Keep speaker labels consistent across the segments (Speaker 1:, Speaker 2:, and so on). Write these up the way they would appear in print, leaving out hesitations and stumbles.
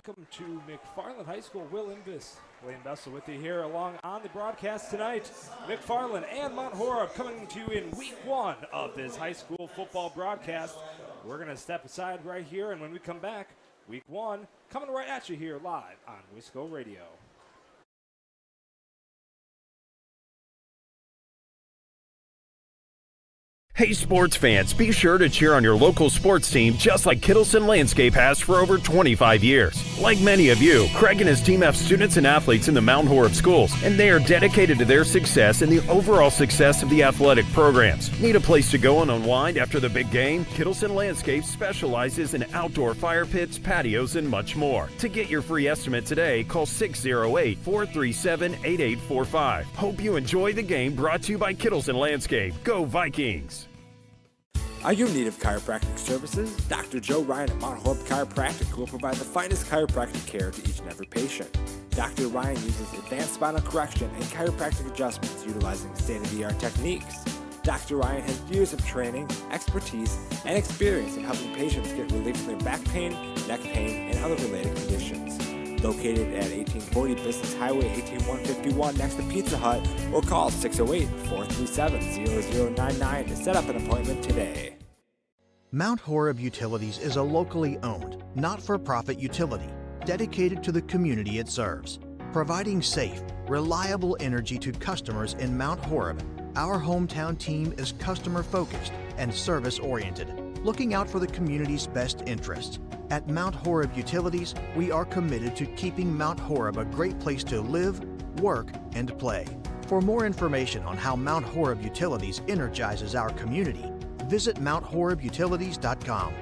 Speaker 1: welcome to McFarland High School. Will Invis, William Bessel with you here along on the broadcast tonight. McFarland and Mount Horeb coming to you in week one of this high school football broadcast. We're going to step aside right here, and when we come back, week one coming right at you here live on Wisco Radio.
Speaker 2: Hey sports fans, be sure to cheer on your local sports team just like Kittleson Landscape has for over 25 years. Like many of you, Craig and his team have students and athletes in the Mount Horeb schools, and they are dedicated to their success and the overall success of the athletic programs. Need a place to go and unwind after the big game? Kittleson Landscape specializes in outdoor fire pits, patios, and much more. To get your free estimate today, call 608-437-8845. Hope you enjoy the game, brought to you by Kittleson Landscape. Go Vikings!
Speaker 3: Are you in need of chiropractic services? Dr. Joe Ryan at Mount Horeb Chiropractic will provide the finest chiropractic care to each and every patient. Dr. Ryan uses advanced spinal correction and chiropractic adjustments utilizing state-of-the-art techniques. Dr. Ryan has years of training, expertise, and experience in helping patients get relief from their back pain, neck pain, and other related conditions. Located at 1840 Business Highway 18151 next to Pizza Hut, or call 608-437-0099 to set up an appointment today.
Speaker 4: Mount Horeb Utilities is a locally owned, not-for-profit utility dedicated to the community it serves. Providing safe, reliable energy to customers in Mount Horeb, our hometown team is customer-focused and service-oriented, looking out for the community's best interests. At Mount Horeb Utilities, we are committed to keeping Mount Horeb a great place to live, work, and play. For more information on how Mount Horeb Utilities energizes our community, visit MountHorebUtilities.com.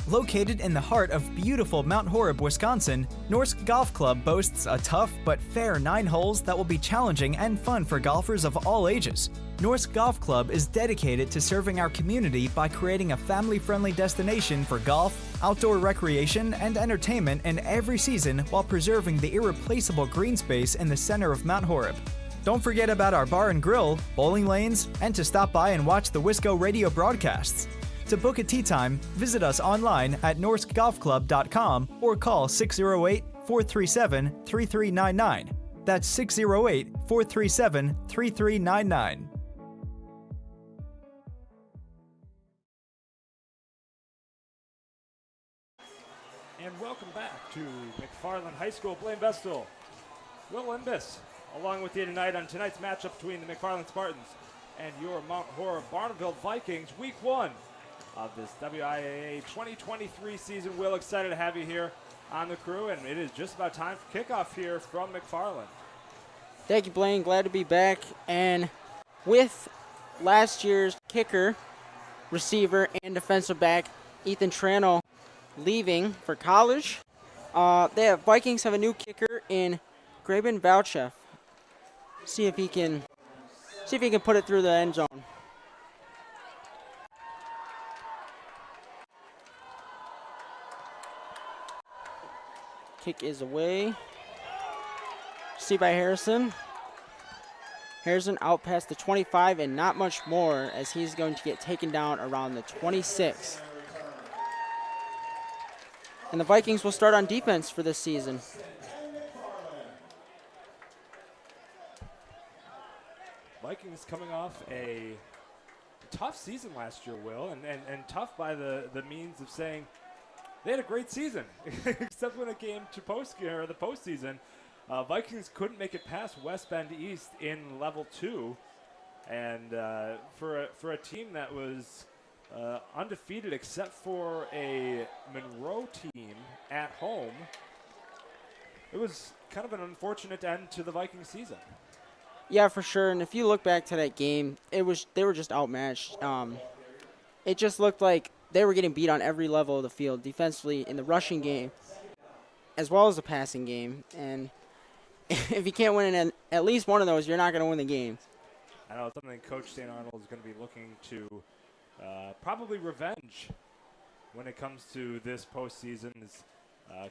Speaker 5: Located in the heart of beautiful Mount Horeb, Wisconsin, Norsk Golf Club boasts a tough but fair 9 holes that will be challenging and fun for golfers of all ages. Norsk Golf Club is dedicated to serving our community by creating a family-friendly destination for golf, outdoor recreation, and entertainment in every season while preserving the irreplaceable green space in the center of Mount Horeb. Don't forget about our bar and grill, bowling lanes, and to stop by and watch the Wisco Radio broadcasts. To book a tee time, visit us online at norskgolfclub.com or call 608-437-3399. That's 608-437-3399.
Speaker 1: And welcome back to McFarland High School. Blaine Vestal, Will Invis, along with you tonight on tonight's matchup between the McFarland Spartans and your Mount Horeb Barneveld Vikings, week one of this WIAA 2023 season. Will, excited to have you here on the crew, and it is just about time for kickoff here from McFarland.
Speaker 6: Thank you, Blaine. Glad to be back. And with last year's kicker, receiver, and defensive back Ethan Tranel leaving for college, Vikings have a new kicker in Graben Valchev. See if he can put it through the end zone. Kick is away. See by Harrison. Harrison out past the 25 and not much more, as he's going to get taken down around the 26. And the Vikings will start on defense for this season.
Speaker 1: Vikings coming off a tough season last year, Will, and tough by the means of saying they had a great season, except when it came to the postseason. Vikings couldn't make it past West Bend East in Level 2, and for a team that was undefeated except for a Monroe team at home, it was kind of an unfortunate end to the Vikings season.
Speaker 6: Yeah, for sure. And if you look back to that game, they were just outmatched. It just looked like they were getting beat on every level of the field, defensively, in the rushing game, as well as the passing game. And if you can't win in at least one of those, you're not going to win the game.
Speaker 1: I know it's something Coach St. Arnold is going to be looking to probably revenge when it comes to this postseason.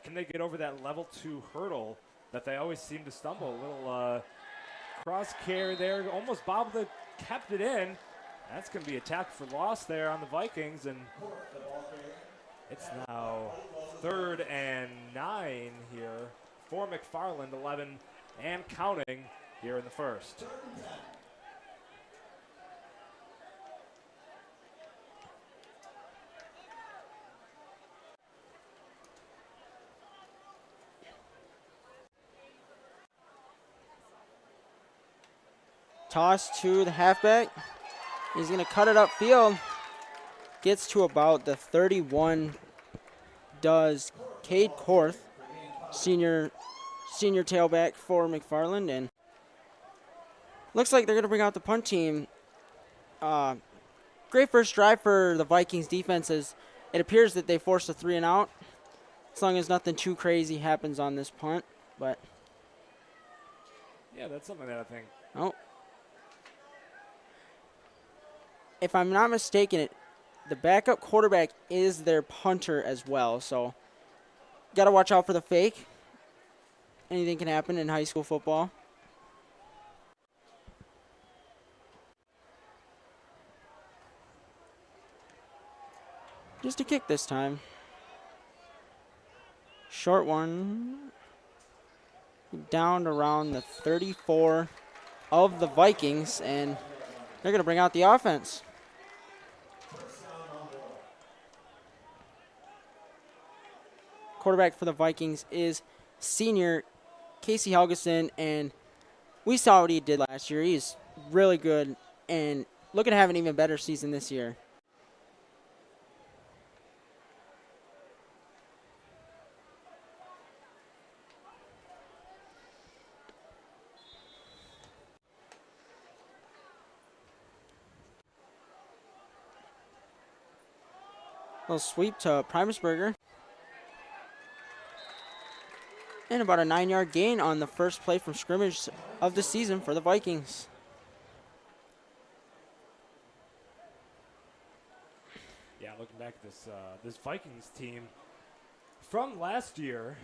Speaker 1: Can they get over that level 2 hurdle that they always seem to stumble? A little cross carry there, almost bobbled it, kept it in. That's going to be a tackle for loss there on the Vikings, and It's now 3rd and 9 here for McFarland, 11 and counting here in the first.
Speaker 6: Toss to the halfback. He's going to cut it upfield. Gets to about the 31. Does Cade Korth, senior tailback for McFarland, and looks like they're going to bring out the punt team. Great first drive for the Vikings defenses. It appears that they forced a 3 and out, as long as nothing too crazy happens on this punt. But
Speaker 1: yeah, that's something that I think.
Speaker 6: Oh, if I'm not mistaken, the backup quarterback is their punter as well, so got to watch out for the fake. Anything can happen in high school football. Just a kick this time. Short one. Down around the 34 of the Vikings, and they're going to bring out the offense. Quarterback for the Vikings is senior Casey Helgeson, and we saw what he did last year. He's really good and looking to have an even better season this year. Little sweep to Primusberger. And about a 9-yard gain on the first play from scrimmage of the season for the Vikings.
Speaker 1: Yeah, looking back at this Vikings team from last year,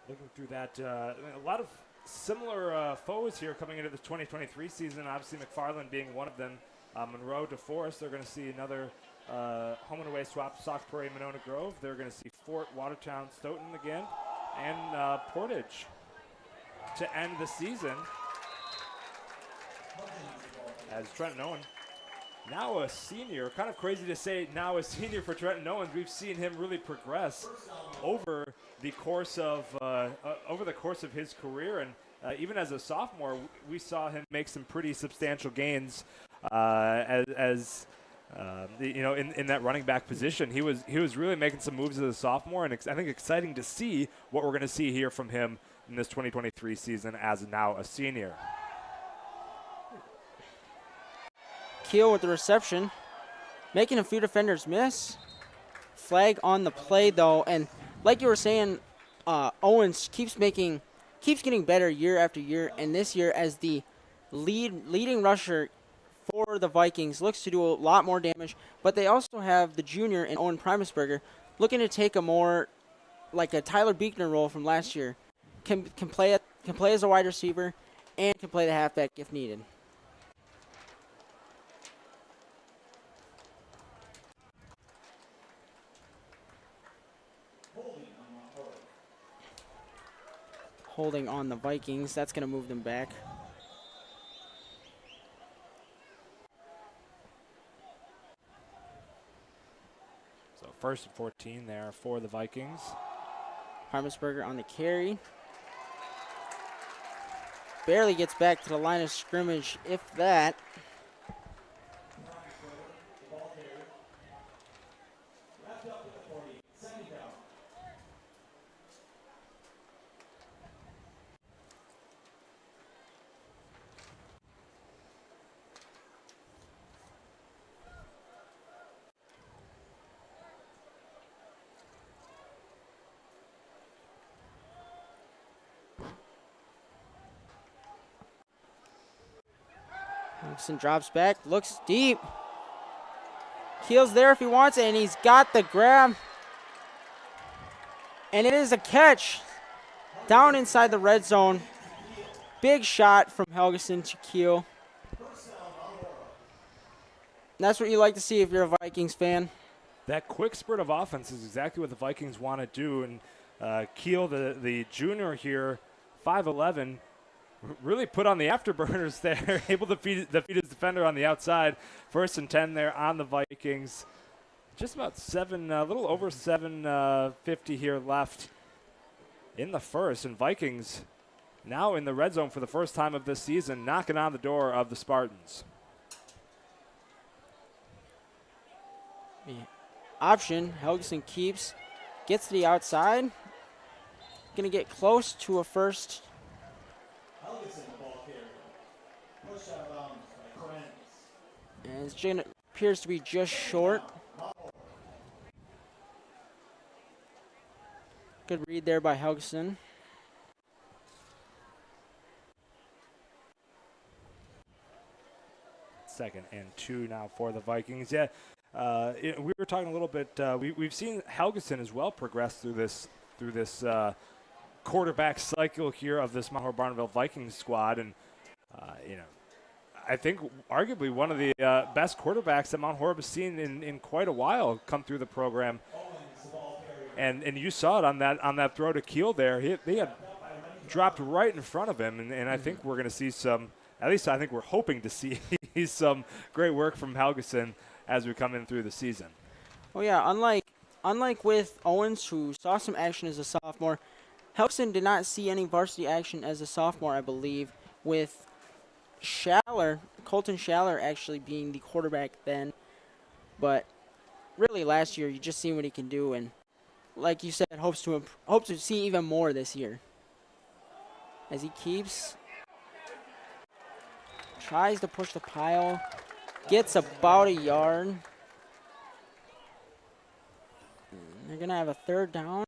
Speaker 1: looking through that, a lot of similar foes here coming into the 2023 season. Obviously, McFarland being one of them. Monroe, DeForest, they're going to see another home and away swap, Sauk Prairie, Monona Grove. They're going to see Fort, Watertown, Stoughton again, and Portage to end the season. As Trenton Owen, now a senior, kind of crazy to say now a senior for Trenton Owens. We've seen him really progress over the course of his career, and even as a sophomore, we saw him make some pretty substantial gains in that running back position. He was really making some moves as a sophomore, and I think exciting to see what we're going to see here from him in this 2023 season as now a senior.
Speaker 6: Keel with the reception, making a few defenders miss. Flag on the play though, and like you were saying, Owens keeps getting better year after year, and this year as the leading rusher for the Vikings, looks to do a lot more damage, but they also have the junior in Owen Primusberger looking to take a more like a Tyler Buechner role from last year. Can play as a wide receiver and can play the halfback if needed. Holding on the Vikings, that's going to move them back.
Speaker 1: So 1st and 14 there for the Vikings.
Speaker 6: Primusberger on the carry. Barely gets back to the line of scrimmage, if that. Drops back, looks deep. Keel's there if he wants it, and he's got the grab. And it is a catch down inside the red zone. Big shot from Helgeson to Keel. That's what you like to see if you're a Vikings fan.
Speaker 1: that quick spurt of offense is exactly what the Vikings want to do. And Keel, the junior here, 5'11", really put on the afterburners there, able to defeat his defender on the outside. 1st and 10 there on the Vikings. Just about a little over 7:50 here left in the first, and Vikings now in the red zone for the first time of this season, knocking on the door of the Spartans.
Speaker 6: Yeah. Option, Helgeson keeps, gets to the outside. Going to get close to a first. And it appears to be just short. Good read there by Helgeson.
Speaker 1: Second and 2 now for the Vikings. Yeah, we were talking a little bit. We've seen Helgeson as well progress through this quarterback cycle here of this Mount Horeb Barneveld Vikings squad, and I think arguably one of the best quarterbacks that Mount Horeb has seen in quite a while come through the program. And you saw it on that throw to Keel there. He had dropped right in front of him, and I think we're going to see some. At least I think we're hoping to see some great work from Helgeson as we come in through the season.
Speaker 6: Oh yeah, unlike with Owens, who saw some action as a sophomore, Helgeson did not see any varsity action as a sophomore, I believe, with Colton Schaller actually being the quarterback then. But really last year, you just seen what he can do, and like you said, hopes to see even more this year. As he tries to push the pile, gets about a yard. And they're going to have a 3rd down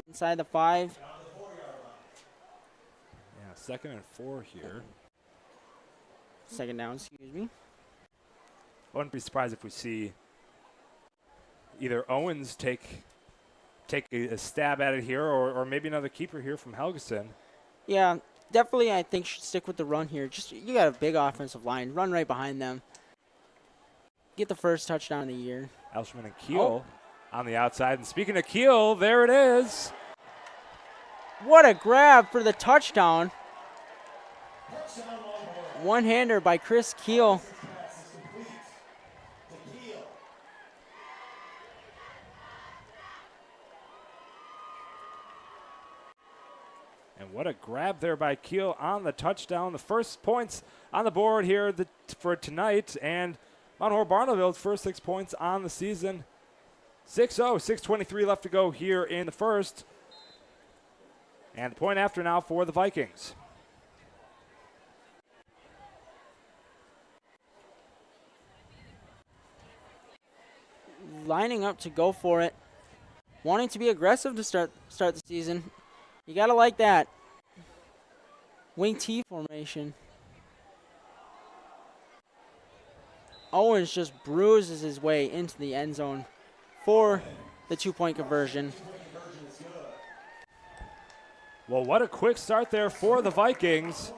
Speaker 6: inside the 5.
Speaker 1: Yeah, 2nd and 4 here.
Speaker 6: 2nd down, excuse me.
Speaker 1: I wouldn't be surprised if we see either Owens take a stab at it here, or maybe another keeper here from Helgeson.
Speaker 6: Yeah, definitely I think should stick with the run here. Just you got a big offensive line. Run right behind them. Get the first touchdown of the year.
Speaker 1: Elshman and Keel on the outside. And speaking of Keel, there it is.
Speaker 6: What a grab for the touchdown. One-hander by Chris Keel.
Speaker 1: And what a grab there by Keel on the touchdown. The first points on the board here for tonight. And Mount Horeb Barneveld, first 6 points on the season. 6-0, 6:23 left to go here in the first. And the point after now for the Vikings.
Speaker 6: Lining up to go for it. Wanting to be aggressive to start the season. You got to like that. Wing T formation. Owens just bruises his way into the end zone for the 2-point conversion.
Speaker 1: Well, what a quick start there for the Vikings.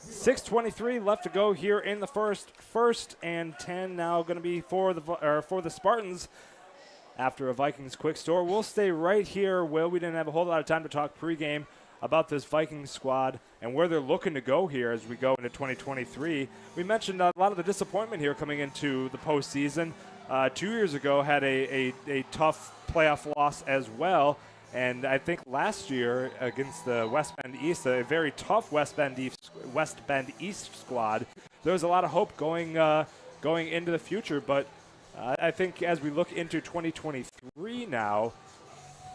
Speaker 1: 6:23 left to go here in the first. 1st and 10 now going to be for the Spartans. After a Vikings quick store, we'll stay right here. Will, we didn't have a whole lot of time to talk pregame about this Vikings squad and where they're looking to go here as we go into 2023. We mentioned a lot of the disappointment here coming into the postseason. 2 years ago had a tough playoff loss as well. And I think last year against the West Bend East, a very tough West Bend East squad, there was a lot of hope going into the future. But I think as we look into 2023 now,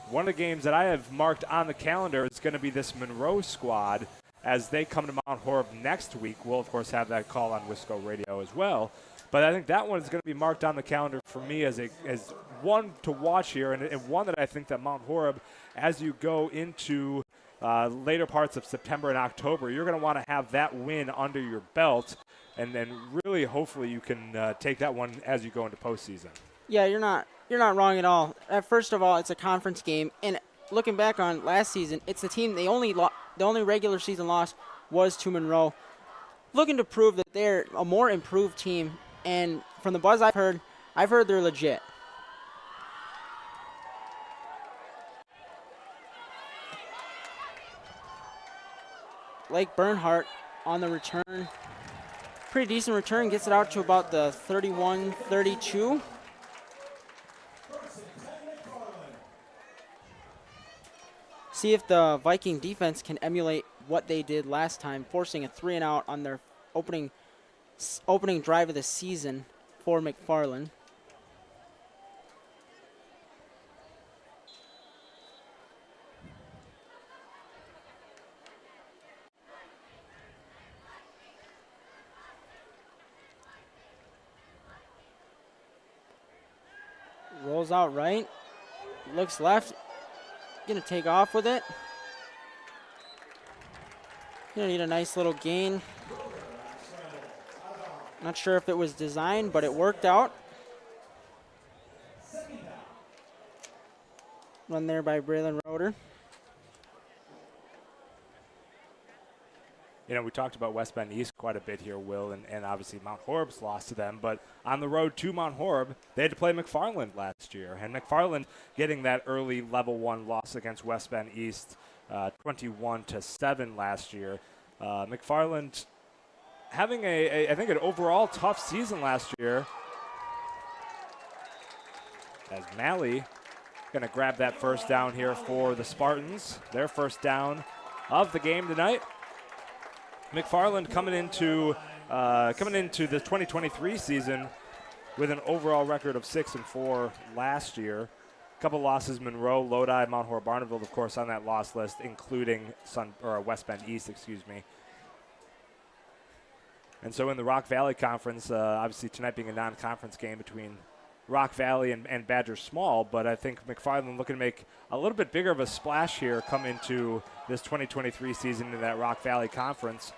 Speaker 1: one of the games that I have marked on the calendar is going to be this Monroe squad as they come to Mount Horeb next week. We'll, of course, have that call on Wisco Radio as well. But I think that one is going to be marked on the calendar for me as one to watch here, and one that I think that Mount Horeb, as you go into later parts of September and October, you're going to want to have that win under your belt, and then really hopefully you can take that one as you go into postseason.
Speaker 6: Yeah, you're not wrong at all. First of all, it's a conference game, and looking back on last season, it's the team the only regular season loss was to Monroe, looking to prove that they're a more improved team. And from the buzz I've heard, I've heard they're legit. Blake Bernhardt on the return. Pretty decent return, gets it out to about the 31-32. See if the Viking defense can emulate what they did last time, forcing a 3-and-out on their opening drive of the season for McFarland. Rolls out right, looks left, gonna take off with it. Gonna need a nice little gain. Not sure if it was designed, but it worked out. Run there by Braylon Roeder.
Speaker 1: You know, we talked about West Bend East quite a bit here, Will, and obviously Mount Horeb's lost to them. But on the road to Mount Horeb, they had to play McFarland last year. And McFarland getting that early level 1 loss against West Bend East, 21-7 last year. McFarland having I think an overall tough season last year. As Malley going to grab that first down here for the Spartans. Their first down of the game tonight. McFarland coming into the 2023 season with an overall record of 6-4 last year. A couple losses: Monroe, Lodi, Mount Horeb Barneveld, of course, on that loss list, including West Bend East, excuse me. And so in the Rock Valley Conference, obviously tonight being a non-conference game between Rock Valley and Badger Small, but I think McFarland looking to make a little bit bigger of a splash here come into this 2023 season in that Rock Valley Conference,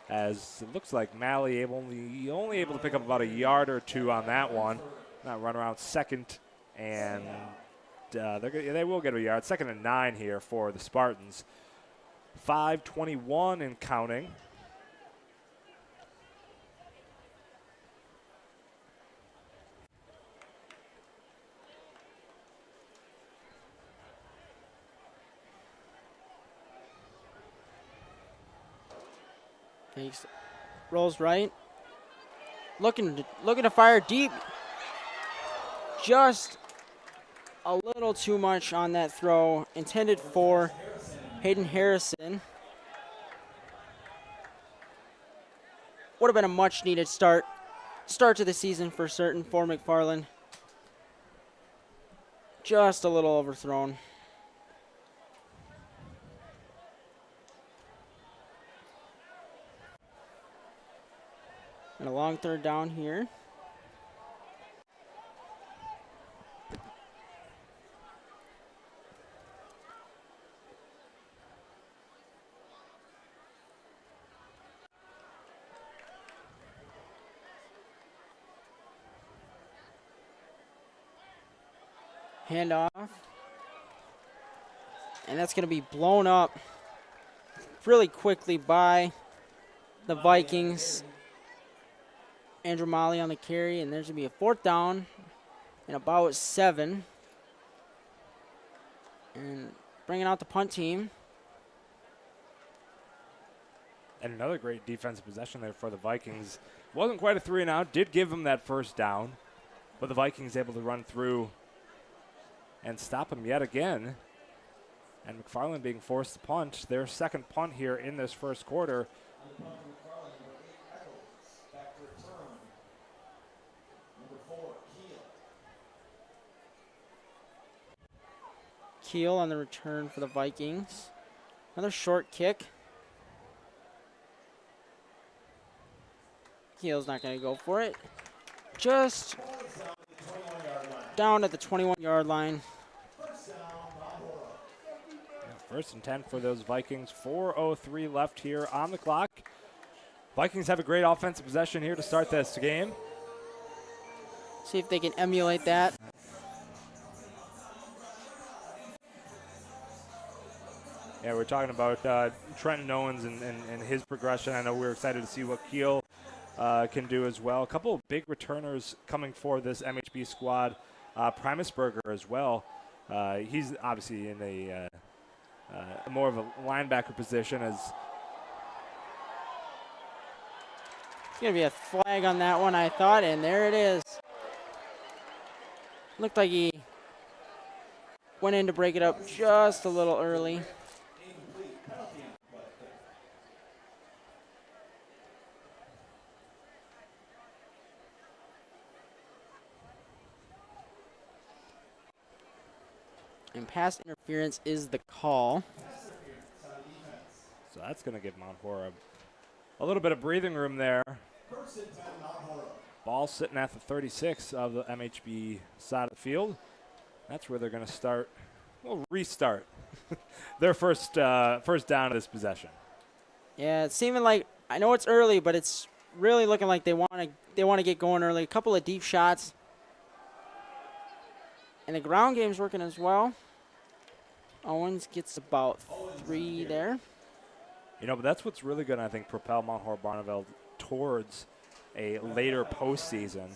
Speaker 1: as it looks like Malley only able to pick up about a yard or two on that one. Not run around second, and they will get a yard. 2nd and 9 here for the Spartans. 5:21 and counting.
Speaker 6: Takes, rolls right, looking to fire deep. Just a little too much on that throw, intended for Hayden Harrison. Would have been a much-needed start to the season for certain for McFarland. Just a little overthrown. And a long 3rd down here. Handoff. And that's going to be blown up really quickly by the Vikings. Andrew Molly on the carry, and there's going to be a 4th down and about 7. And bringing out the punt team.
Speaker 1: And another great defensive possession there for the Vikings. Wasn't quite a 3-and-out, did give them that first down, but the Vikings able to run through and stop them yet again. And McFarland being forced to punt, their 2nd punt here in this first quarter.
Speaker 6: Keel on the return for the Vikings. Another short kick. Keel's not going to go for it. Just down at the 21-yard line.
Speaker 1: First and 10 for those Vikings. 4:03 left here on the clock. Vikings have a great offensive possession here to start this game.
Speaker 6: See if they can emulate that.
Speaker 1: Yeah, we're talking about Trenton Owens and his progression. I know we're excited to see what Keel can do as well. A couple of big returners coming for this MHB squad. Primusberger as well. He's obviously in a more of a linebacker position. As
Speaker 6: it's going to be a flag on that one, I thought, and there it is. Looked like he went in to break it up just a little early. And pass interference is the call.
Speaker 1: So that's going to give Mount Horeb a little bit of breathing room there. Ball sitting at the 36 of the MHB side of the field. That's where they're going to start. Well, restart their first down of this possession.
Speaker 6: Yeah, it's seeming like, I know it's early, but it's really looking like they want to get going early. A couple of deep shots. And the ground game's working as well. Owens gets about 3 there.
Speaker 1: You know, but that's what's really going to, I think, propel Mount Horeb Barneveld towards a later postseason.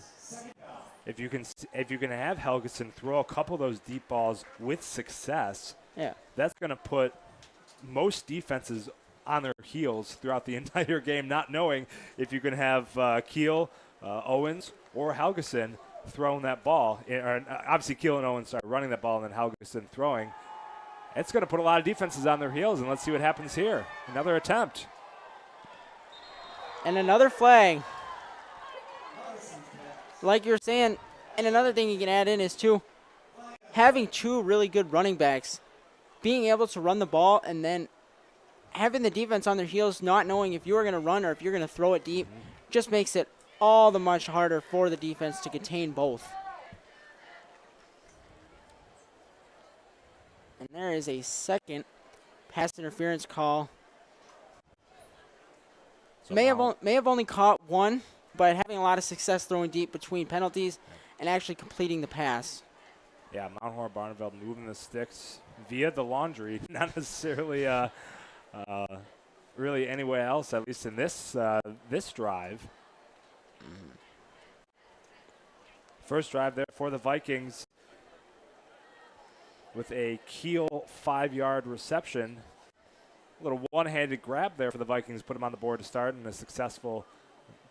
Speaker 1: If you can have Helgeson throw a couple of those deep balls with success,
Speaker 6: yeah,
Speaker 1: that's going to put most defenses on their heels throughout the entire game, not knowing if you can have Keel, Owens, or Helgeson throwing that ball. Or obviously, Keel and Owens are running that ball, and then Helgeson throwing. It's going to put a lot of defenses on their heels, and let's see what happens here. Another attempt.
Speaker 6: And another flag. Like you're saying, and another thing you can add in is, too, having 2 really good running backs, being able to run the ball and then having the defense on their heels, not knowing if you're going to run or if you're going to throw it deep, just makes it all the much harder for the defense to contain both. And there is a second pass interference call.
Speaker 1: So
Speaker 6: may have only caught 1, but having a lot of success throwing deep between penalties and actually completing the pass.
Speaker 1: Yeah, Mount Horeb Barneveld moving the sticks via the laundry, not necessarily really anywhere else, at least in this drive. First drive there for the Vikings with a Keel 5-yard reception. A little one-handed grab there for the Vikings, put them on the board to start, and a successful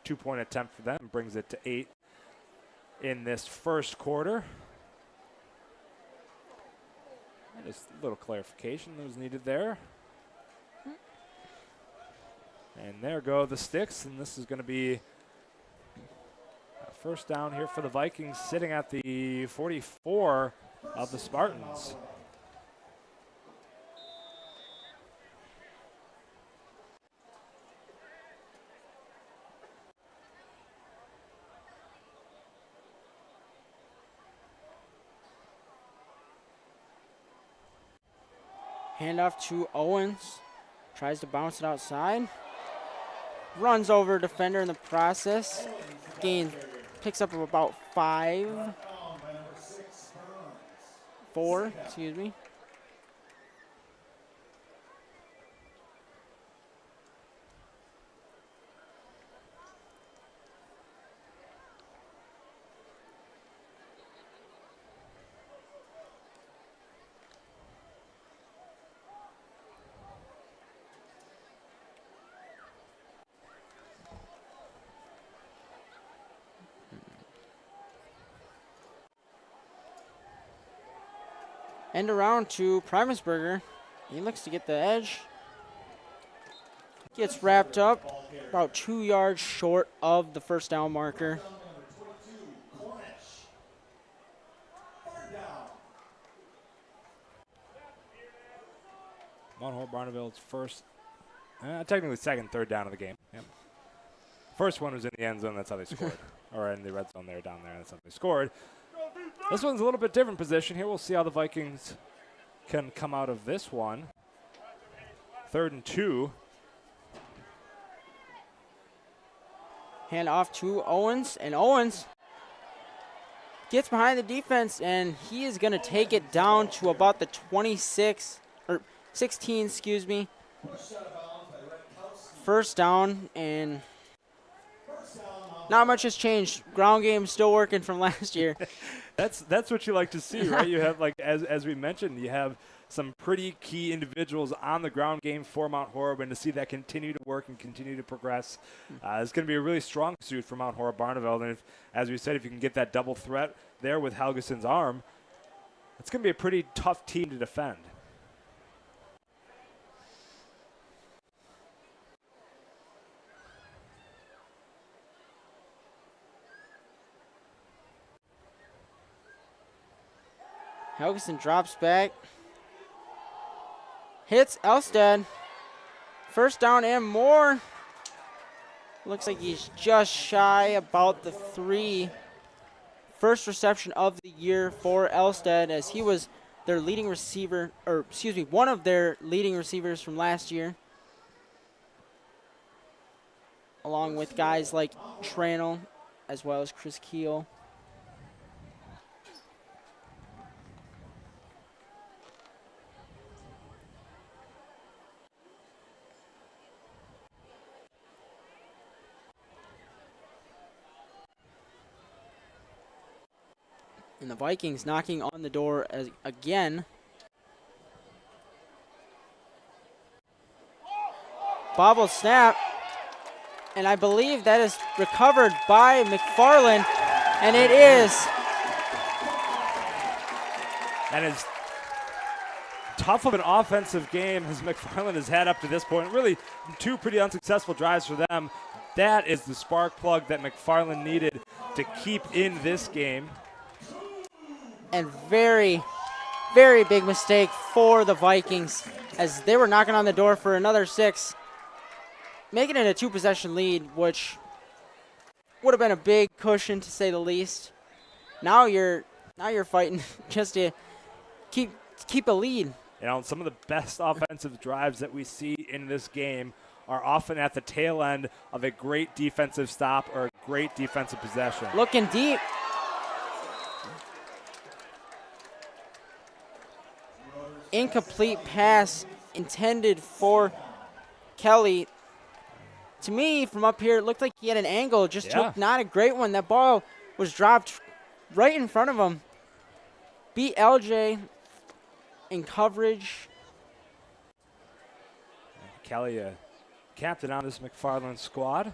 Speaker 1: 2-point attempt for them brings it to 8 in this first quarter. And just a little clarification that was needed there. And there go the sticks, and this is going to be a first down here for the Vikings, sitting at the 44 of the Spartans.
Speaker 6: Handoff to Owens. Tries to bounce it outside. Runs over a defender in the process. Picks up about 4, excuse me. End around to Primusberger. He looks to get the edge. Gets wrapped up about 2 yards short of the first down marker.
Speaker 1: Mount Horeb Barneveld's first, technically second, third down of the game. Yep. First one was in the end zone. That's how they scored. Or in the red zone there, down there. That's how they scored. This one's a little bit different position here. We'll see how the Vikings can come out of this one. 3rd and 2.
Speaker 6: Hand off to Owens, and Owens gets behind the defense, and he is going to take it down to about the 16, excuse me. First down, and not much has changed. Ground game still working from last year.
Speaker 1: That's what you like to see, right? You have, like, as we mentioned, you have some pretty key individuals on the ground game for Mount Horeb, and to see that continue to work and continue to progress is going to be a really strong suit for Mount Horeb Barneveld. And as we said, if you can get that double threat there with Helgeson's arm, it's going to be a pretty tough team to defend.
Speaker 6: Helgeson drops back. Hits Elstad. First down and more. Looks like he's just shy about the 3. First reception of the year for Elstad, as he was their leading receiver, or excuse me, one of their leading receivers from last year. Along with guys like Tranel, as well as Chris Keel. And the Vikings knocking on the door again. Bobble snap. And I believe that is recovered by McFarland. And it is.
Speaker 1: And as tough of an offensive game as McFarland has had up to this point, really 2 pretty unsuccessful drives for them. That is the spark plug that McFarland needed to keep in this game.
Speaker 6: And very, very big mistake for the Vikings, as they were knocking on the door for another 6, making it a 2-possession lead, which would have been a big cushion to say the least. Now you're fighting just to keep a lead.
Speaker 1: You know, some of the best offensive drives that we see in this game are often at the tail end of a great defensive stop or a great defensive possession.
Speaker 6: Looking deep. Incomplete pass intended for Kelly. To me, from up here, it looked like he had an angle. Just took not a great one. That ball was dropped right in front of him. Beat LJ in coverage.
Speaker 1: Kelly, captain on this McFarland squad.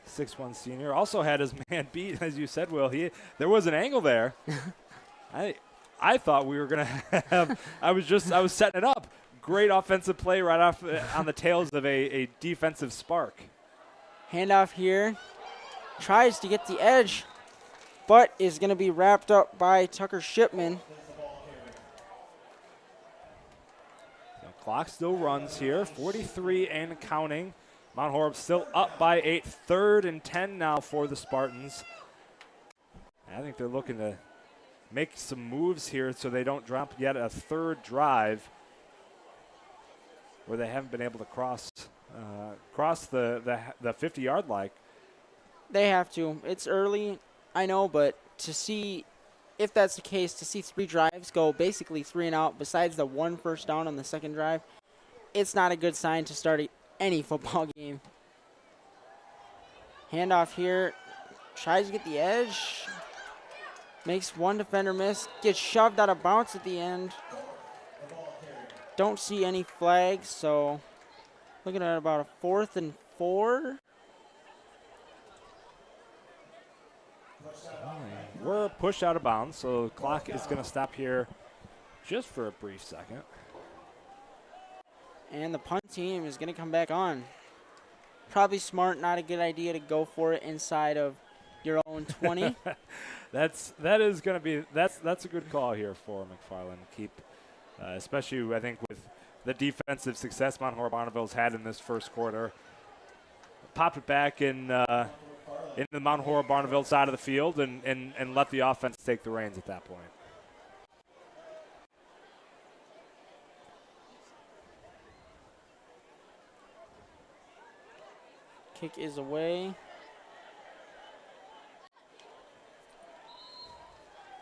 Speaker 1: 6'1" senior. Also had his man beat, as you said, Will. There was an angle there. I thought we were going to have – I was setting it up. Great offensive play right off on the tails of a defensive spark.
Speaker 6: Handoff here. Tries to get the edge, but is going to be wrapped up by Tucker Shipman.
Speaker 1: The clock still runs here. 43 and counting. Mount Horeb still up by 8. 3rd and 10 now for the Spartans. I think they're looking to make some moves here so they don't drop yet a 3rd drive where they haven't been able to cross the 50-yard line.
Speaker 6: They have to. It's early, I know, but to see if that's the case, to see 3 drives go basically 3 and out besides the 1 first down on the 2nd drive, it's not a good sign to start any football game. Handoff here. Tries to get the edge. Makes one defender miss. Gets shoved out of bounds at the end. Don't see any flags, so looking at about a 4th and 4.
Speaker 1: We're pushed out of bounds, so the clock is going to stop here just for a brief second.
Speaker 6: And the punt team is going to come back on. Probably smart, not a good idea to go for it inside of your own 20.
Speaker 1: That's a good call here for McFarland. Keep, especially I think with the defensive success Mount Horeb Barneveld's had in this first quarter. Pop it back in the Mount Horeb Barneveld side of the field and let the offense take the reins at that point.
Speaker 6: Kick is away.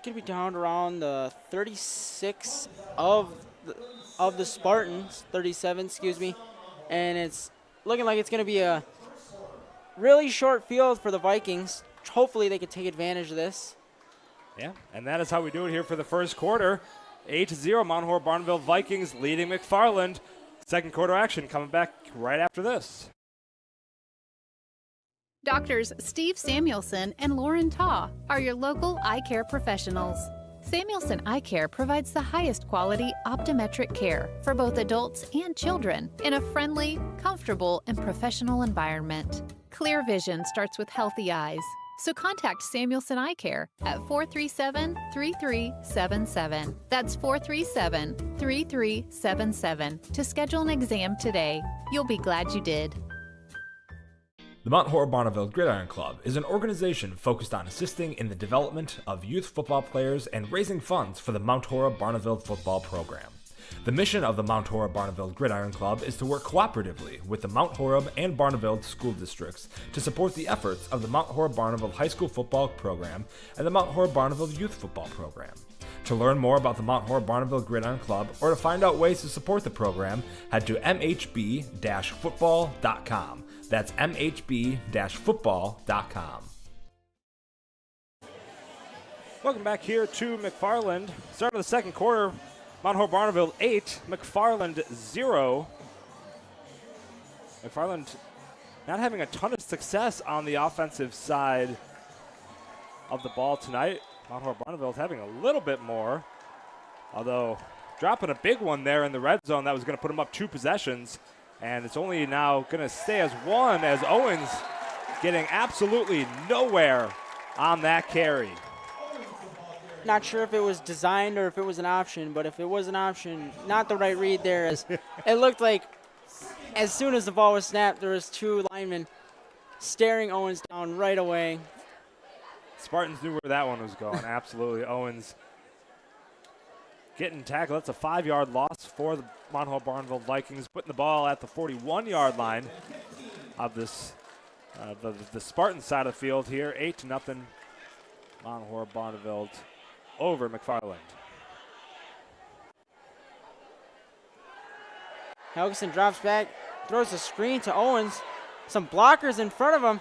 Speaker 6: Going to be down around the 36 of the Spartans, 37, excuse me. And it's looking like it's going to be a really short field for the Vikings. Hopefully they could take advantage of this.
Speaker 1: Yeah, and that is how we do it here for the first quarter. 8-0, Mount Horeb Barneveld Vikings leading McFarland. Second quarter action coming back right after this.
Speaker 7: Doctors Steve Samuelson and Lauren Taw are your local eye care professionals. Samuelson Eye Care provides the highest quality optometric care for both adults and children in a friendly, comfortable, and professional environment. Clear vision starts with healthy eyes. So contact Samuelson Eye Care at 437-3377. That's 437-3377 to schedule an exam today. You'll be glad you did.
Speaker 3: The Mount Horeb Barneveld Gridiron Club is an organization focused on assisting in the development of youth football players and raising funds for the Mount Horeb Barneveld Football program. The mission of the Mount Horeb Barneveld Gridiron Club is to work cooperatively with the Mount Horeb and Barneveld school districts to support the efforts of the Mount Horeb Barneveld High School Football Program and the Mount Horeb Barneveld Youth Football Program. To learn more about the Mount Horeb Barneveld Gridiron Club or to find out ways to support the program, head to mhb-football.com. That's mhb-football.com.
Speaker 1: Welcome back here to McFarland. Start of the second quarter. Mount Horeb Barneveld 8, McFarland 0. McFarland not having a ton of success on the offensive side of the ball tonight. Mount Horeb Barneveld having a little bit more, although dropping a big one there in the red zone that was going to put them up 2 possessions, and it's only now going to stay as 1 as Owens getting absolutely nowhere on that carry.
Speaker 6: Not sure if it was designed or if it was an option, but if it was an option, not the right read there. As it looked like as soon as the ball was snapped, there was 2 linemen staring Owens down right away.
Speaker 1: Spartans knew where that one was going. Absolutely. Owens getting tackled. That's a 5-yard loss for the Mount Horeb Barneveld Vikings, putting the ball at the 41-yard line of this the Spartan side of the field here. 8-0 Mount Horeb Barneveld over McFarland.
Speaker 6: Helgeson drops back, throws a screen to Owens. Some blockers in front of him.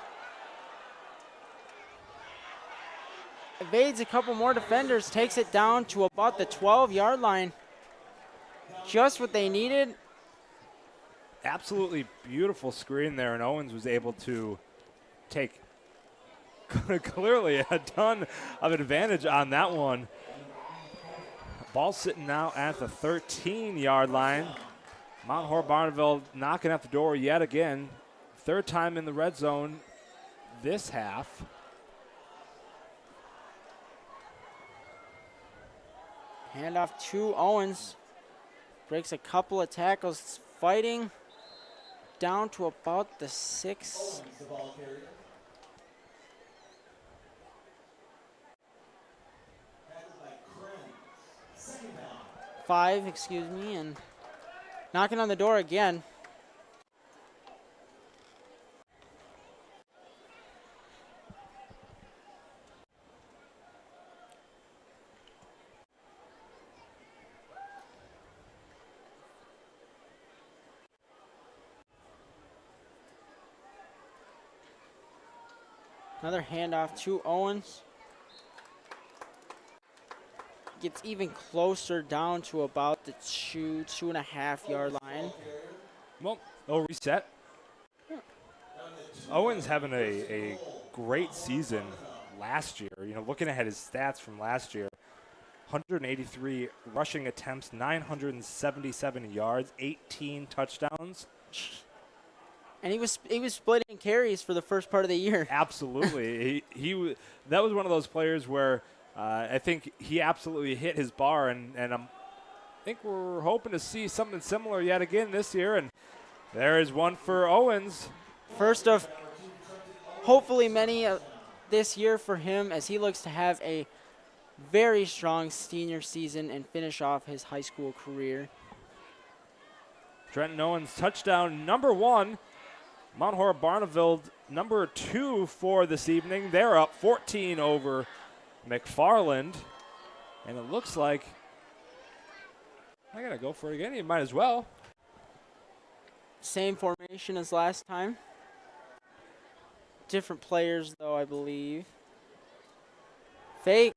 Speaker 6: Evades a couple more defenders, takes it down to about the 12-yard line. Just what they needed.
Speaker 1: Absolutely beautiful screen there, and Owens was able to take clearly a ton of advantage on that one. Ball sitting now at the 13-yard line. Mount Horeb Barneveld knocking at the door yet again. 3rd time in the red zone this half.
Speaker 6: Handoff to Owens. Breaks a couple of tackles, fighting down to about the 6. Five, excuse me, and knocking on the door again. Another handoff to Owens. Gets even closer down to about the 2.5 yard line.
Speaker 1: Well, no reset. Owens having a great season last year. You know, looking at his stats from last year, 183 rushing attempts, 977 yards, 18 touchdowns.
Speaker 6: And he was splitting carries for the first part of the year.
Speaker 1: Absolutely. he that was one of those players where I think he absolutely hit his bar, and I think we're hoping to see something similar yet again this year. And there is one for Owens.
Speaker 6: First of hopefully many this year for him, as he looks to have a very strong senior season and finish off his high school career.
Speaker 1: Trenton Owens, touchdown number 1. Mount Horeb Barneveld, number 2 for this evening. They're up 14 over McFarland. And it looks like I got to go for it again. You might as well.
Speaker 6: Same formation as last time. different players, though, I believe. Fake.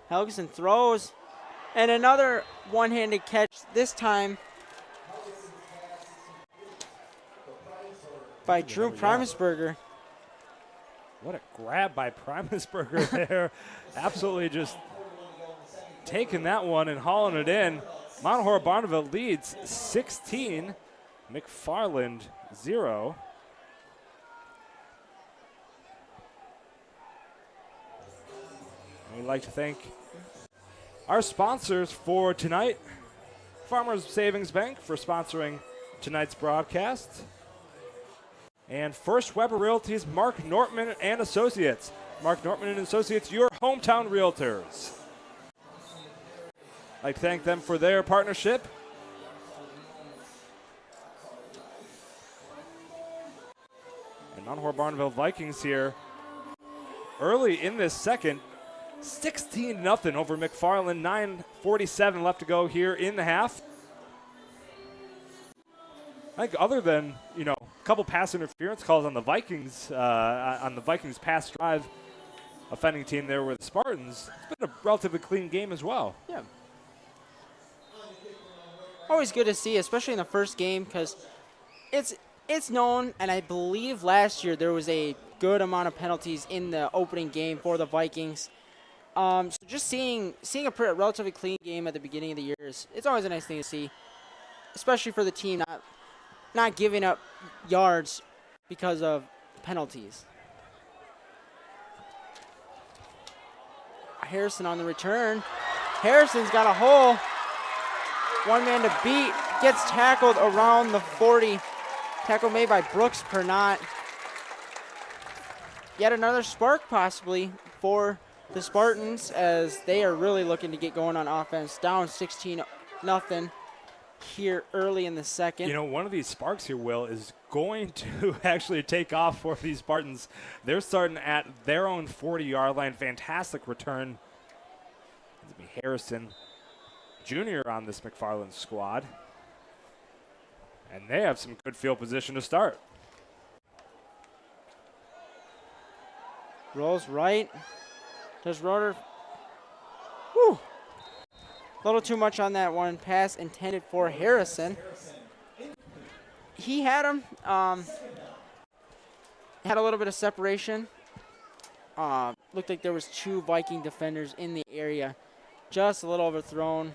Speaker 6: Helgeson throws. And another one-handed catch, this time by Drew Primusberger.
Speaker 1: What a grab by Primusberger there. Absolutely just taking that one and hauling it in. Mount Horeb Barneveld leads 16, McFarland 0. And we'd like to thank our sponsors for tonight, Farmers Savings Bank for sponsoring tonight's broadcast, and First Weber Realty's Mark Nortman and Associates. Mark Nortman and Associates, your hometown realtors. I'd like to thank them for their partnership. And Mount Horeb Barneveld Vikings here early in this second. 16-0 over McFarland. 9:47 left to go here in the half. I think other than, a couple pass interference calls on the Vikings pass drive offending team there with the Spartans, it's been a relatively clean game as well.
Speaker 6: Yeah. Always good to see, especially in the first game, because it's known, and I believe last year there was a good amount of penalties in the opening game for the Vikings. So just seeing a relatively clean game at the beginning of the year it's always a nice thing to see, especially for the team not giving up yards because of penalties. Harrison on the return. Harrison's got a hole. One man to beat. Gets tackled around the 40. Tackle made by Brooks Pernot. Yet another spark possibly for the Spartans, as they are really looking to get going on offense. Down 16-0 here early in the second.
Speaker 1: One of these sparks here, Will, is going to actually take off for these Spartans. They're starting at their own 40-yard line. Fantastic return. It'll be Harrison Jr. on this McFarland squad. And they have some good field position to start.
Speaker 6: Rolls right. Does Roder. Whew. A little too much on that one. Pass intended for Harrison. He had him. Had a little bit of separation. Looked like there was two Viking defenders in the area. Just a little overthrown.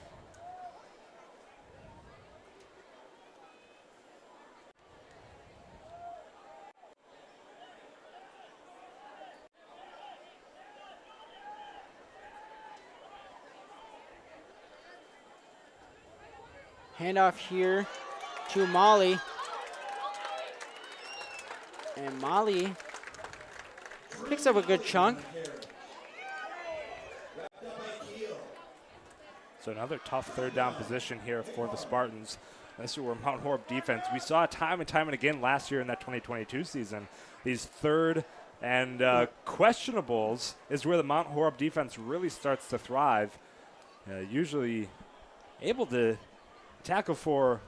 Speaker 6: Handoff here to Molly. And Molly picks up a good chunk.
Speaker 1: So another tough third down position here for the Spartans. This is where Mount Horeb defense, we saw it time and again last year in that 2022 season. These third and questionables is where the Mount Horeb defense really starts to thrive. Usually able to tackle for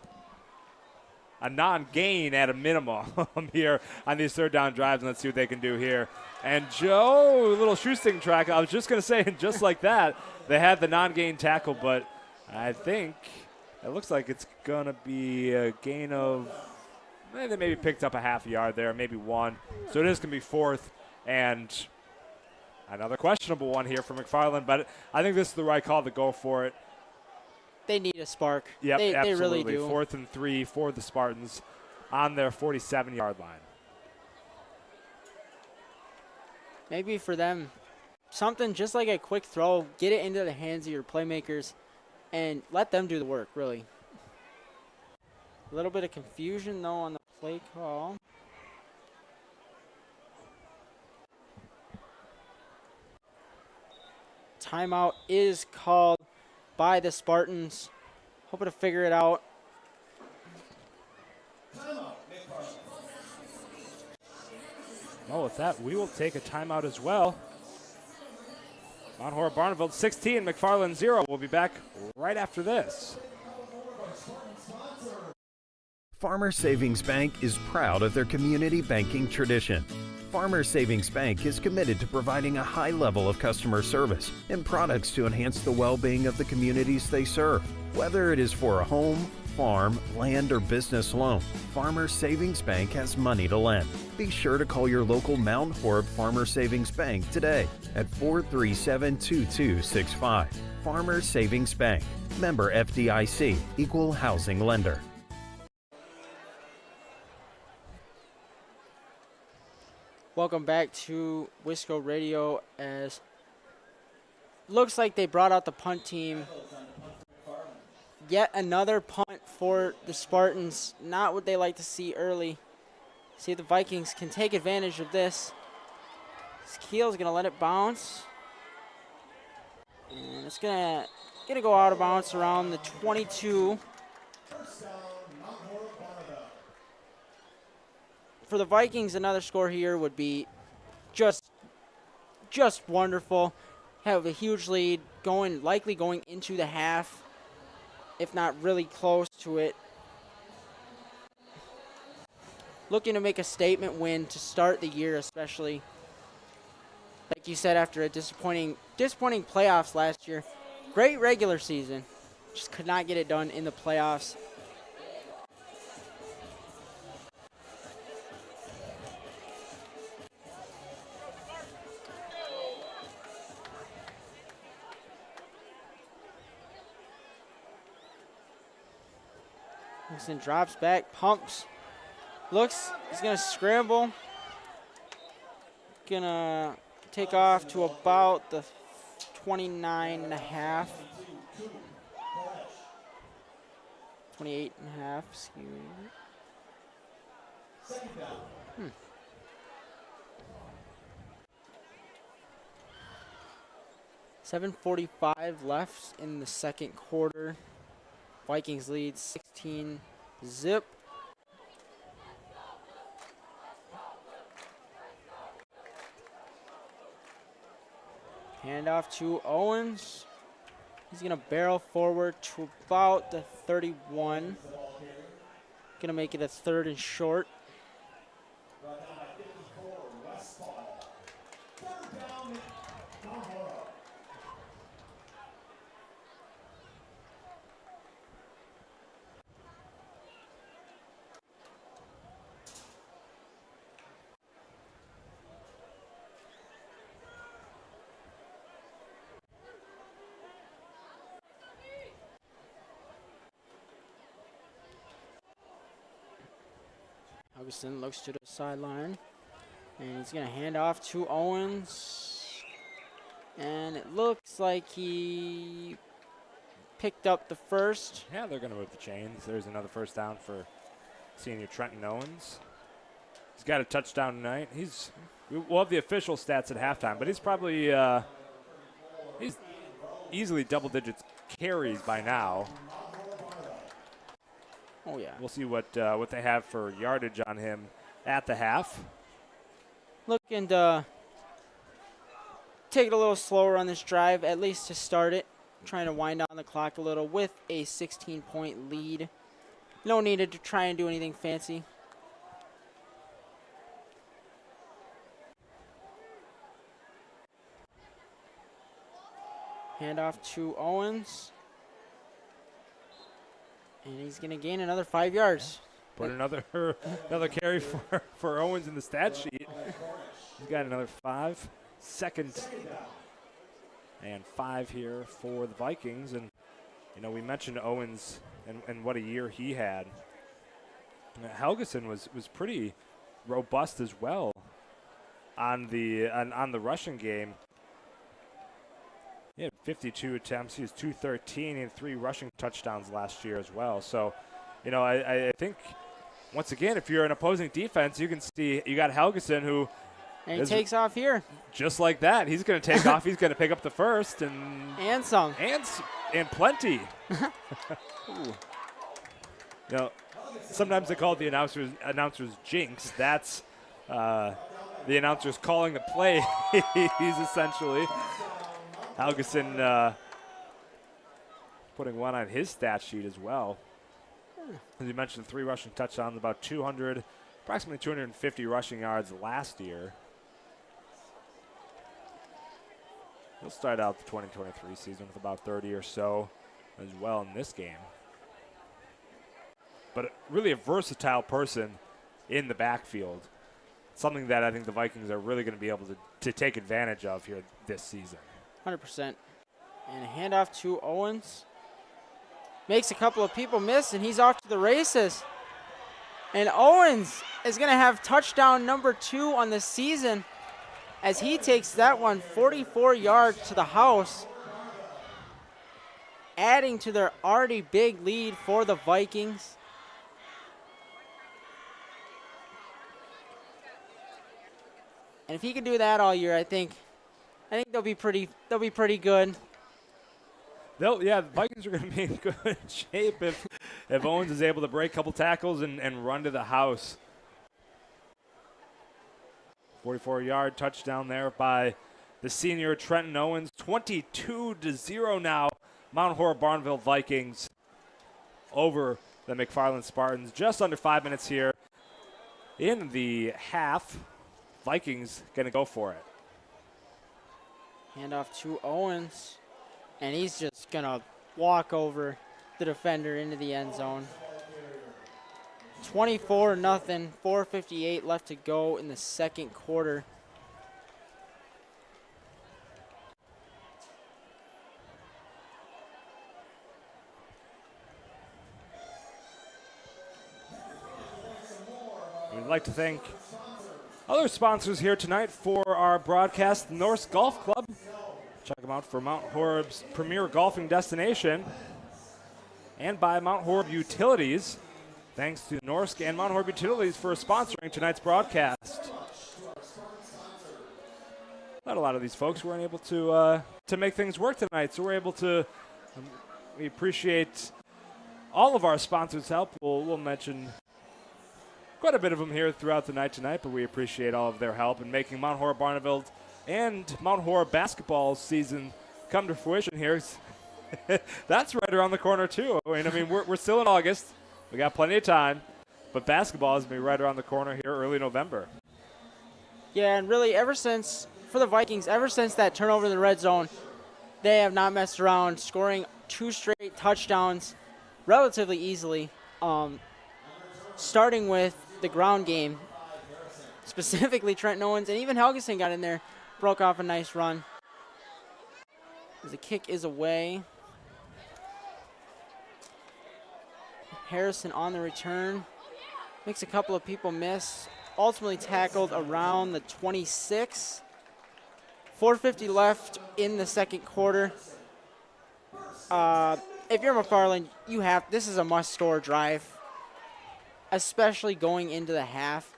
Speaker 1: a non-gain at a minimum here on these third down drives, and let's see what they can do here. And Joe, a little shoestring track. I was just going to say, just like that, they had the non-gain tackle, but I think it looks like it's going to be a gain of, they maybe picked up a half yard there, maybe one. So it is going to be fourth and another questionable one here for McFarland, but I think this is the right call to go for it.
Speaker 6: They need a spark.
Speaker 1: Yep,
Speaker 6: they
Speaker 1: absolutely.
Speaker 6: really do.
Speaker 1: 4th and 3 for the Spartans on their 47-yard line.
Speaker 6: Maybe for them, something just like a quick throw, get it into the hands of your playmakers, and let them do the work, really. A little bit of confusion, though, on the play call. Timeout is called by the Spartans. Hoping to figure it out.
Speaker 1: Well, with that, we will take a timeout as well. Mount Horeb Barneveld 16, McFarland 0. We'll be back right after this.
Speaker 2: Farmers Savings Bank is proud of their community banking tradition. Farmers Savings Bank is committed to providing a high level of customer service and products to enhance the well-being of the communities they serve. Whether it is for a home, farm, land, or business loan, Farmers Savings Bank has money to lend. Be sure to call your local Mount Horeb Farmers Savings Bank today at 437-2265. Farmers Savings Bank, member FDIC, equal housing lender.
Speaker 6: Welcome back to Wisco Radio, as looks like they brought out the punt team. Yet another punt for the Spartans. Not what they like to see early. See if the Vikings can take advantage of this. Keel's gonna let it bounce. And it's gonna go out of bounds around the 22. For the Vikings, another score here would be just wonderful. Have a huge lead likely going into the half, if not really close to it. Looking to make a statement win to start the year, especially. Like you said, after a disappointing playoffs last year. Great regular season. Just could not get it done in the playoffs. Wilson drops back, pumps, looks, he's gonna scramble. Gonna take off to about the 29 and a half. 28 and a half, excuse me. 7:45 left in the second quarter. Vikings lead 16-zip. Handoff to Owens. He's going to barrel forward to about the 31. Going to make it a 3rd and short. Augustin looks to the sideline, and he's going to hand off to Owens. And it looks like he picked up the first.
Speaker 1: Yeah, they're going to move the chains. There's another first down for senior Trenton Owens. He's got a touchdown tonight. We'll have the official stats at halftime, but he's probably he's easily double digits carries by now.
Speaker 6: Oh, yeah.
Speaker 1: We'll see what they have for yardage on him at the half.
Speaker 6: Looking to take it a little slower on this drive, at least to start it. Trying to wind down the clock a little with a 16-point lead. No need to try and do anything fancy. Handoff to Owens. And he's going to gain another 5 yards.
Speaker 1: Put another carry for Owens in the stat sheet. He's got another 5. Second and 5 here for the Vikings. And, we mentioned Owens and what a year he had. Helgeson was pretty robust as well on the rushing game. He had 52 attempts. He was 213 and 3 rushing touchdowns last year as well. So, I think, once again, if you're an opposing defense, you can see you got Helgeson who.
Speaker 6: And he takes off here.
Speaker 1: Just like that. He's going to take off. He's going to pick up the first.
Speaker 6: And some.
Speaker 1: And plenty. Sometimes they call it the announcer's jinx. That's the announcer's calling the play. He's essentially. Helgeson putting one on his stat sheet as well. As you mentioned, 3 rushing touchdowns, about approximately 250 rushing yards last year. He'll start out the 2023 season with about 30 or so as well in this game. But really a versatile person in the backfield. Something that I think the Vikings are really going to be able to take advantage of here this season.
Speaker 6: 100%. And a handoff to Owens. Makes a couple of people miss, and he's off to the races. And Owens is going to have touchdown number 2 on the season as he takes that one 44 yards to the house, adding to their already big lead for the Vikings. And if he can do that all year, I think they'll be pretty good.
Speaker 1: The Vikings are going to be in good shape if Owens is able to break a couple tackles and run to the house. 44-yard touchdown there by the senior Trenton Owens. 22-0 now, Mount Horeb Barneveld Vikings over the McFarland Spartans. Just under 5 minutes here in the half. Vikings going to go for it.
Speaker 6: Handoff to Owens, and he's just going to walk over the defender into the end zone. 24-0, 4:58 left to go in the second quarter.
Speaker 1: We'd like to thank other sponsors here tonight for our broadcast, Norse Golf Club. Check them out for Mount Horeb's premier golfing destination. And by Mount Horeb Utilities. Thanks to Norsk and Mount Horeb Utilities for sponsoring tonight's broadcast. Not a lot of these folks weren't able to make things work tonight, so we're able to. We appreciate all of our sponsors' help. We'll mention quite a bit of them here throughout the night tonight, but we appreciate all of their help in making Mount Horeb Barneveld and Mount Horeb basketball season come to fruition here. That's right around the corner too. I mean, we're still in August. We got plenty of time, but basketball is going to be right around the corner here early November.
Speaker 6: Yeah, and really for the Vikings, ever since that turnover in the red zone, they have not messed around, scoring 2 straight touchdowns relatively easily, starting with the ground game, specifically Trenton Owens, and even Helgeson got in there, broke off a nice run. As the kick is away. Harrison on the return. Makes a couple of people miss. Ultimately tackled around the 26. 4:50 left in the second quarter. If you're McFarland, this is a must-score drive, especially going into the half.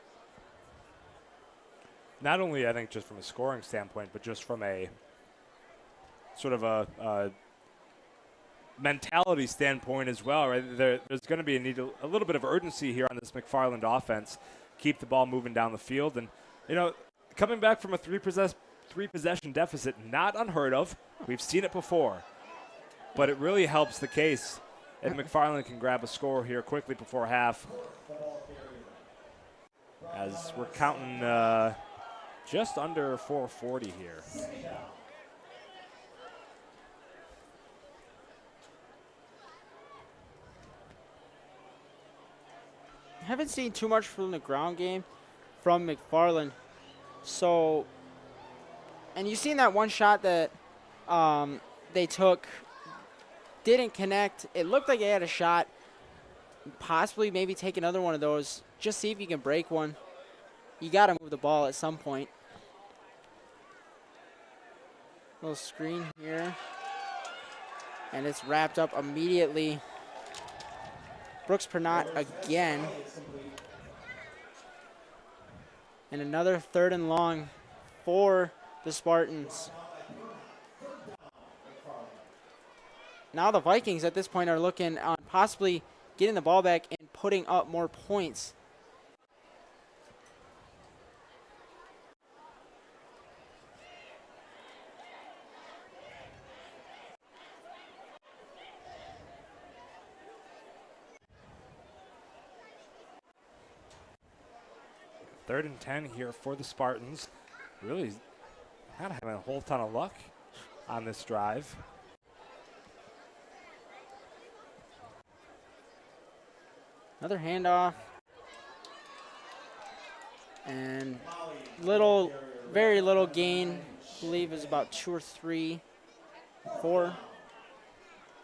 Speaker 1: Not only, I think, just from a scoring standpoint, but just from a sort of a mentality standpoint as well, right? There's going to be a little bit of urgency here on this McFarland offense. Keep the ball moving down the field. And, coming back from a three-possession deficit, not unheard of. We've seen it before. But it really helps the case. And McFarland can grab a score here quickly before half. As we're counting just under 4:40 here.
Speaker 6: Haven't seen too much from the ground game from McFarland. So, and you've seen that one shot that they took, didn't connect. It looked like they had a shot. Possibly maybe take another one of those. Just see if you can break one. You got to move the ball at some point. Little screen here. And it's wrapped up immediately. Brooks Pernot again. And another 3rd and long for the Spartans. Now the Vikings at this point are looking on possibly getting the ball back and putting up more points.
Speaker 1: 3rd and 10 here for the Spartans. Really not having a whole ton of luck on this drive.
Speaker 6: Another handoff. And very little gain. I believe is about 2 or 3, 4.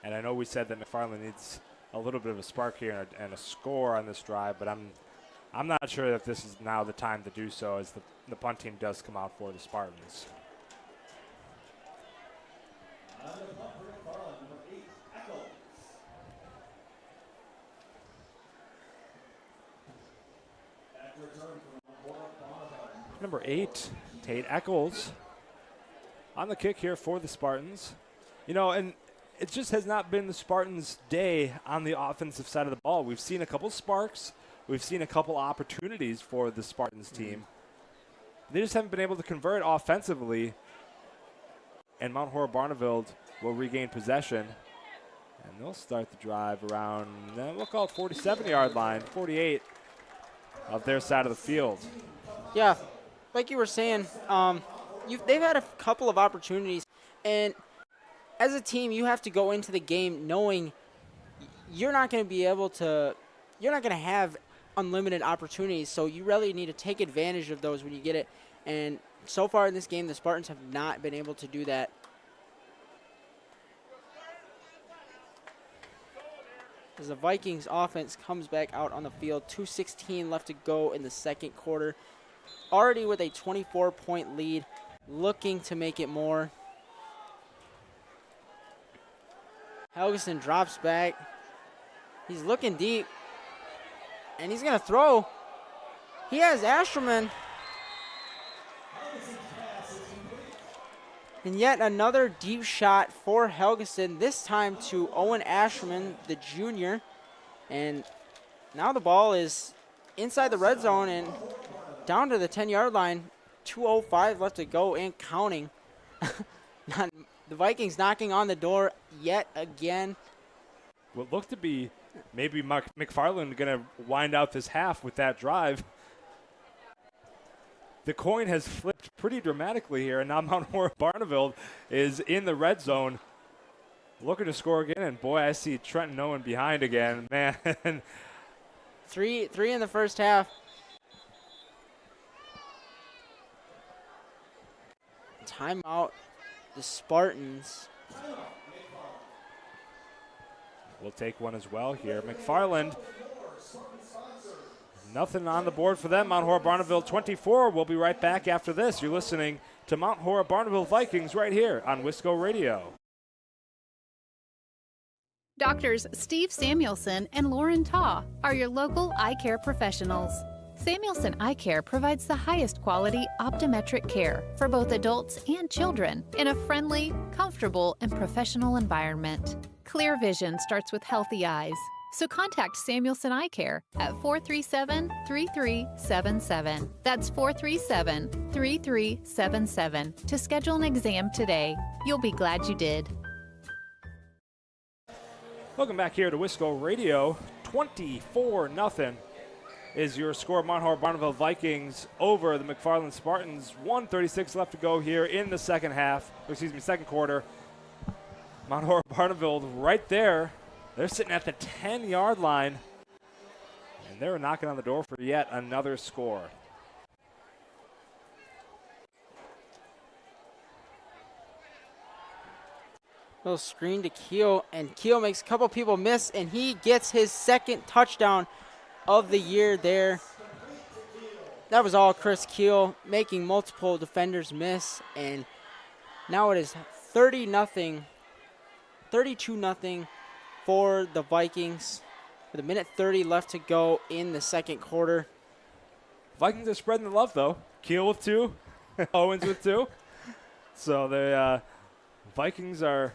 Speaker 1: And I know we said that McFarland needs a little bit of a spark here and a score on this drive, but I'm not sure if this is now the time to do so, as the punt team does come out for the Spartans. Number 8, Tate Eccles, on the kick here for the Spartans. You know, and it just has not been the Spartans' day on the offensive side of the ball. We've seen a couple sparks. We've seen a couple opportunities for the Spartans team. They just haven't been able to convert offensively. And Mount Horeb Barneveld will regain possession. And they'll start the drive around, we'll call it 47-yard line, 48 of their side of the field.
Speaker 6: Yeah, like you were saying, they've had a couple of opportunities. And as a team, you have to go into the game knowing you're not going to have unlimited opportunities, so you really need to take advantage of those when you get it. And so far in this game, the Spartans have not been able to do that. As the Vikings offense comes back out on the field, 2:16 left to go in the second quarter. Already with a 24-point lead, looking to make it more. Helgeson drops back. He's looking deep. And he's going to throw. He has Asherman. And yet another deep shot for Helgeson, this time to Owen Asherman, the junior. And now the ball is inside the red zone and down to the 10-yard line. 2:05 left to go and counting. The Vikings knocking on the door yet again.
Speaker 1: What looked to be maybe McFarland going to wind out this half with that drive. The coin has flipped pretty dramatically here, and now Mount Horeb Barneveld is in the red zone looking to score again. And, boy, I see Trenton Owen behind again. Man.
Speaker 6: Three in the first half. Timeout, the Spartans.
Speaker 1: We'll take one as well here. McFarland, nothing on the board for them. Mount Horeb Barneveld 24. We'll be right back after this. You're listening to Mount Horeb Barneveld Vikings right here on Wisco Radio.
Speaker 7: Doctors Steve Samuelson and Lauren Taw are your local eye care professionals. Samuelson Eye Care provides the highest quality optometric care for both adults and children in a friendly, comfortable, and professional environment. Clear vision starts with healthy eyes, so contact Samuelson Eye Care at 437-3377. That's 437-3377 to schedule an exam today. You'll be glad you did.
Speaker 1: Welcome back here to Wisco Radio. 24-0 is your score. Mount Horeb Barneveld Vikings over the McFarland Spartans. 1:36 left to go here in the second quarter. Mount Horeb Barneveld right there. They're sitting at the 10-yard line, and they're knocking on the door for yet another score.
Speaker 6: Little screen to Keel, and Keel makes a couple people miss, and he gets his second touchdown of the year there. That was all Chris Keel, making multiple defenders miss, and now it is 32-0 for the Vikings with 1:30 left to go in the second quarter.
Speaker 1: Vikings are spreading the love, though. Keel with 2, Owens with 2. So the Vikings are,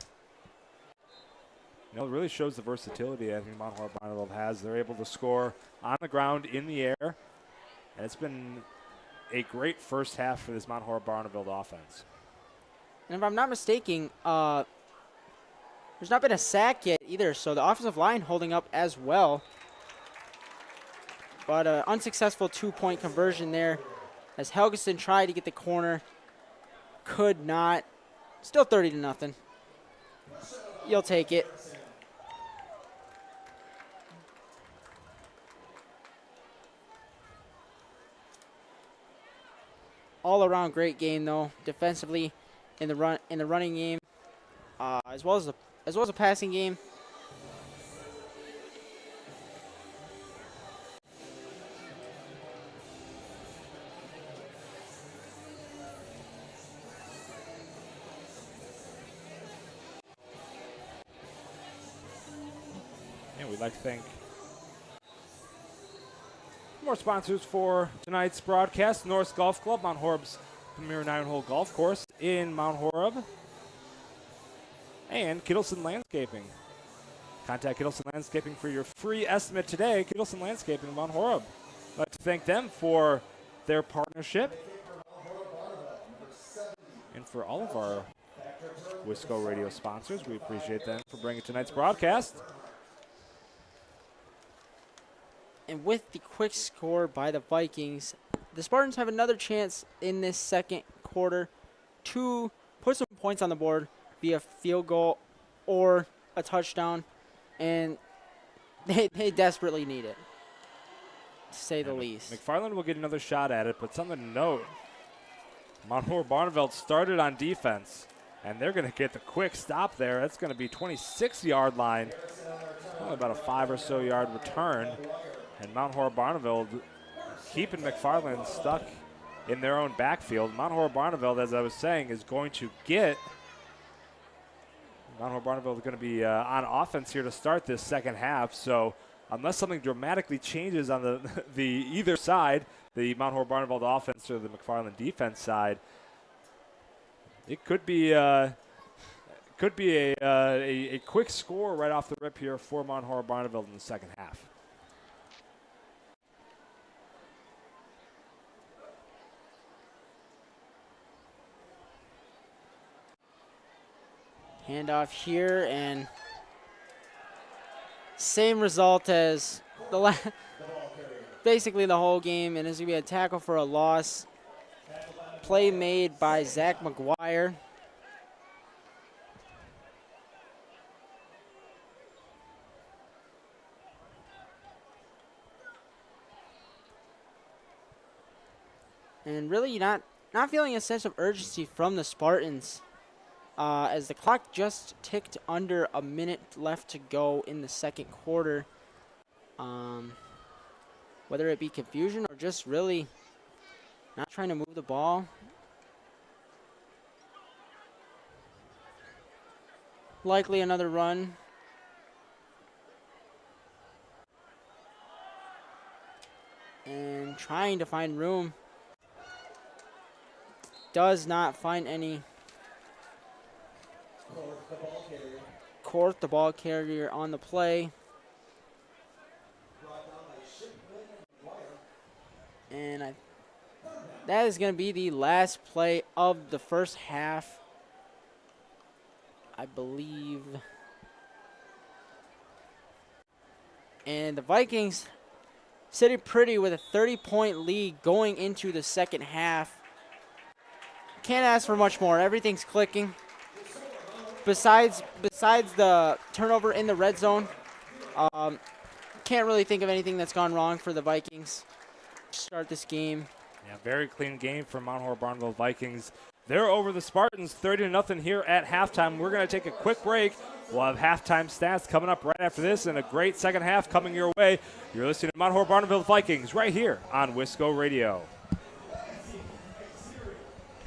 Speaker 1: it really shows the versatility I think Mount Horeb Barneveld has. They're able to score on the ground, in the air, and it's been a great first half for this Mount Horeb Barneveld offense.
Speaker 6: And if I'm not mistaken, there's not been a sack yet either, so the offensive line holding up as well. but an unsuccessful 2-point conversion there as Helgeson tried to get the corner. Could not. Still 30-0. You'll take it. All around great game though, defensively in the running game, as well as a passing game.
Speaker 1: And we'd like to thank more sponsors for tonight's broadcast. Norris Golf Club, Mount Horeb's premier 9-hole golf course in Mount Horeb. And Kittleson Landscaping. Contact Kittleson Landscaping for your free estimate today. Kittleson Landscaping, Mount Horeb. I'd like to thank them for their partnership. And for all of our Wisco Radio sponsors, we appreciate them for bringing tonight's broadcast.
Speaker 6: And with the quick score by the Vikings, the Spartans have another chance in this second quarter to put some points on the board via field goal or a touchdown, and they desperately need it, to say the least.
Speaker 1: McFarland will get another shot at it, but something to note, Mount Horeb Barneveld started on defense, and they're going to get the quick stop there. That's going to be 26-yard line, only about a 5 or so yard return. And Mount Horeb Barneveld keeping McFarland stuck in their own backfield. Mount Horeb Barneveld, as I was saying, is going to get Mount Horeb Barneveld is going to be on offense here to start this second half. So unless something dramatically changes on the either side, the Mount Horeb Barneveld offense or the McFarland defense side, it could be a quick score right off the rip here for Mount Horeb Barneveld in the second half.
Speaker 6: Handoff here, and same result as basically the whole game, and it's going to be a tackle for a loss. Play made by Zach McGuire. And really not feeling a sense of urgency from the Spartans. As the clock just ticked under a minute left to go in the second quarter. Whether it be confusion or just really not trying to move the ball. Likely another run. And trying to find room. Does not find any. Court, the ball carrier on the play. And that is going to be the last play of the first half, I believe. And the Vikings sitting pretty with a 30-point lead going into the second half. Can't ask for much more. Everything's clicking. Besides the turnover in the red zone, can't really think of anything that's gone wrong for the Vikings to start this game.
Speaker 1: Yeah, very clean game for Mount Horeb Barneveld Vikings. They're over the Spartans 30-0 here at halftime. We're going to take a quick break. We'll have halftime stats coming up right after this, and a great second half coming your way. You're listening to Mount Horeb Barneveld Vikings right here on Wisco Radio.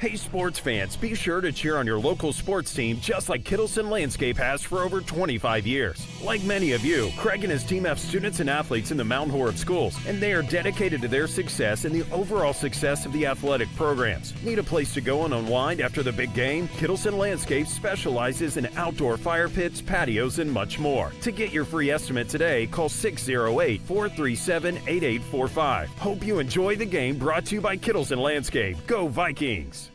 Speaker 2: Hey sports fans, be sure to cheer on your local sports team just like Kittleson Landscape has for over 25 years. Like many of you, Craig and his team have students and athletes in the Mount Horeb schools, and they are dedicated to their success and the overall success of the athletic programs. Need a place to go and unwind after the big game? Kittleson Landscape specializes in outdoor fire pits, patios, and much more. To get your free estimate today, call 608-437-8845. Hope you enjoy the game, brought to you by Kittleson Landscape. Go Vikings!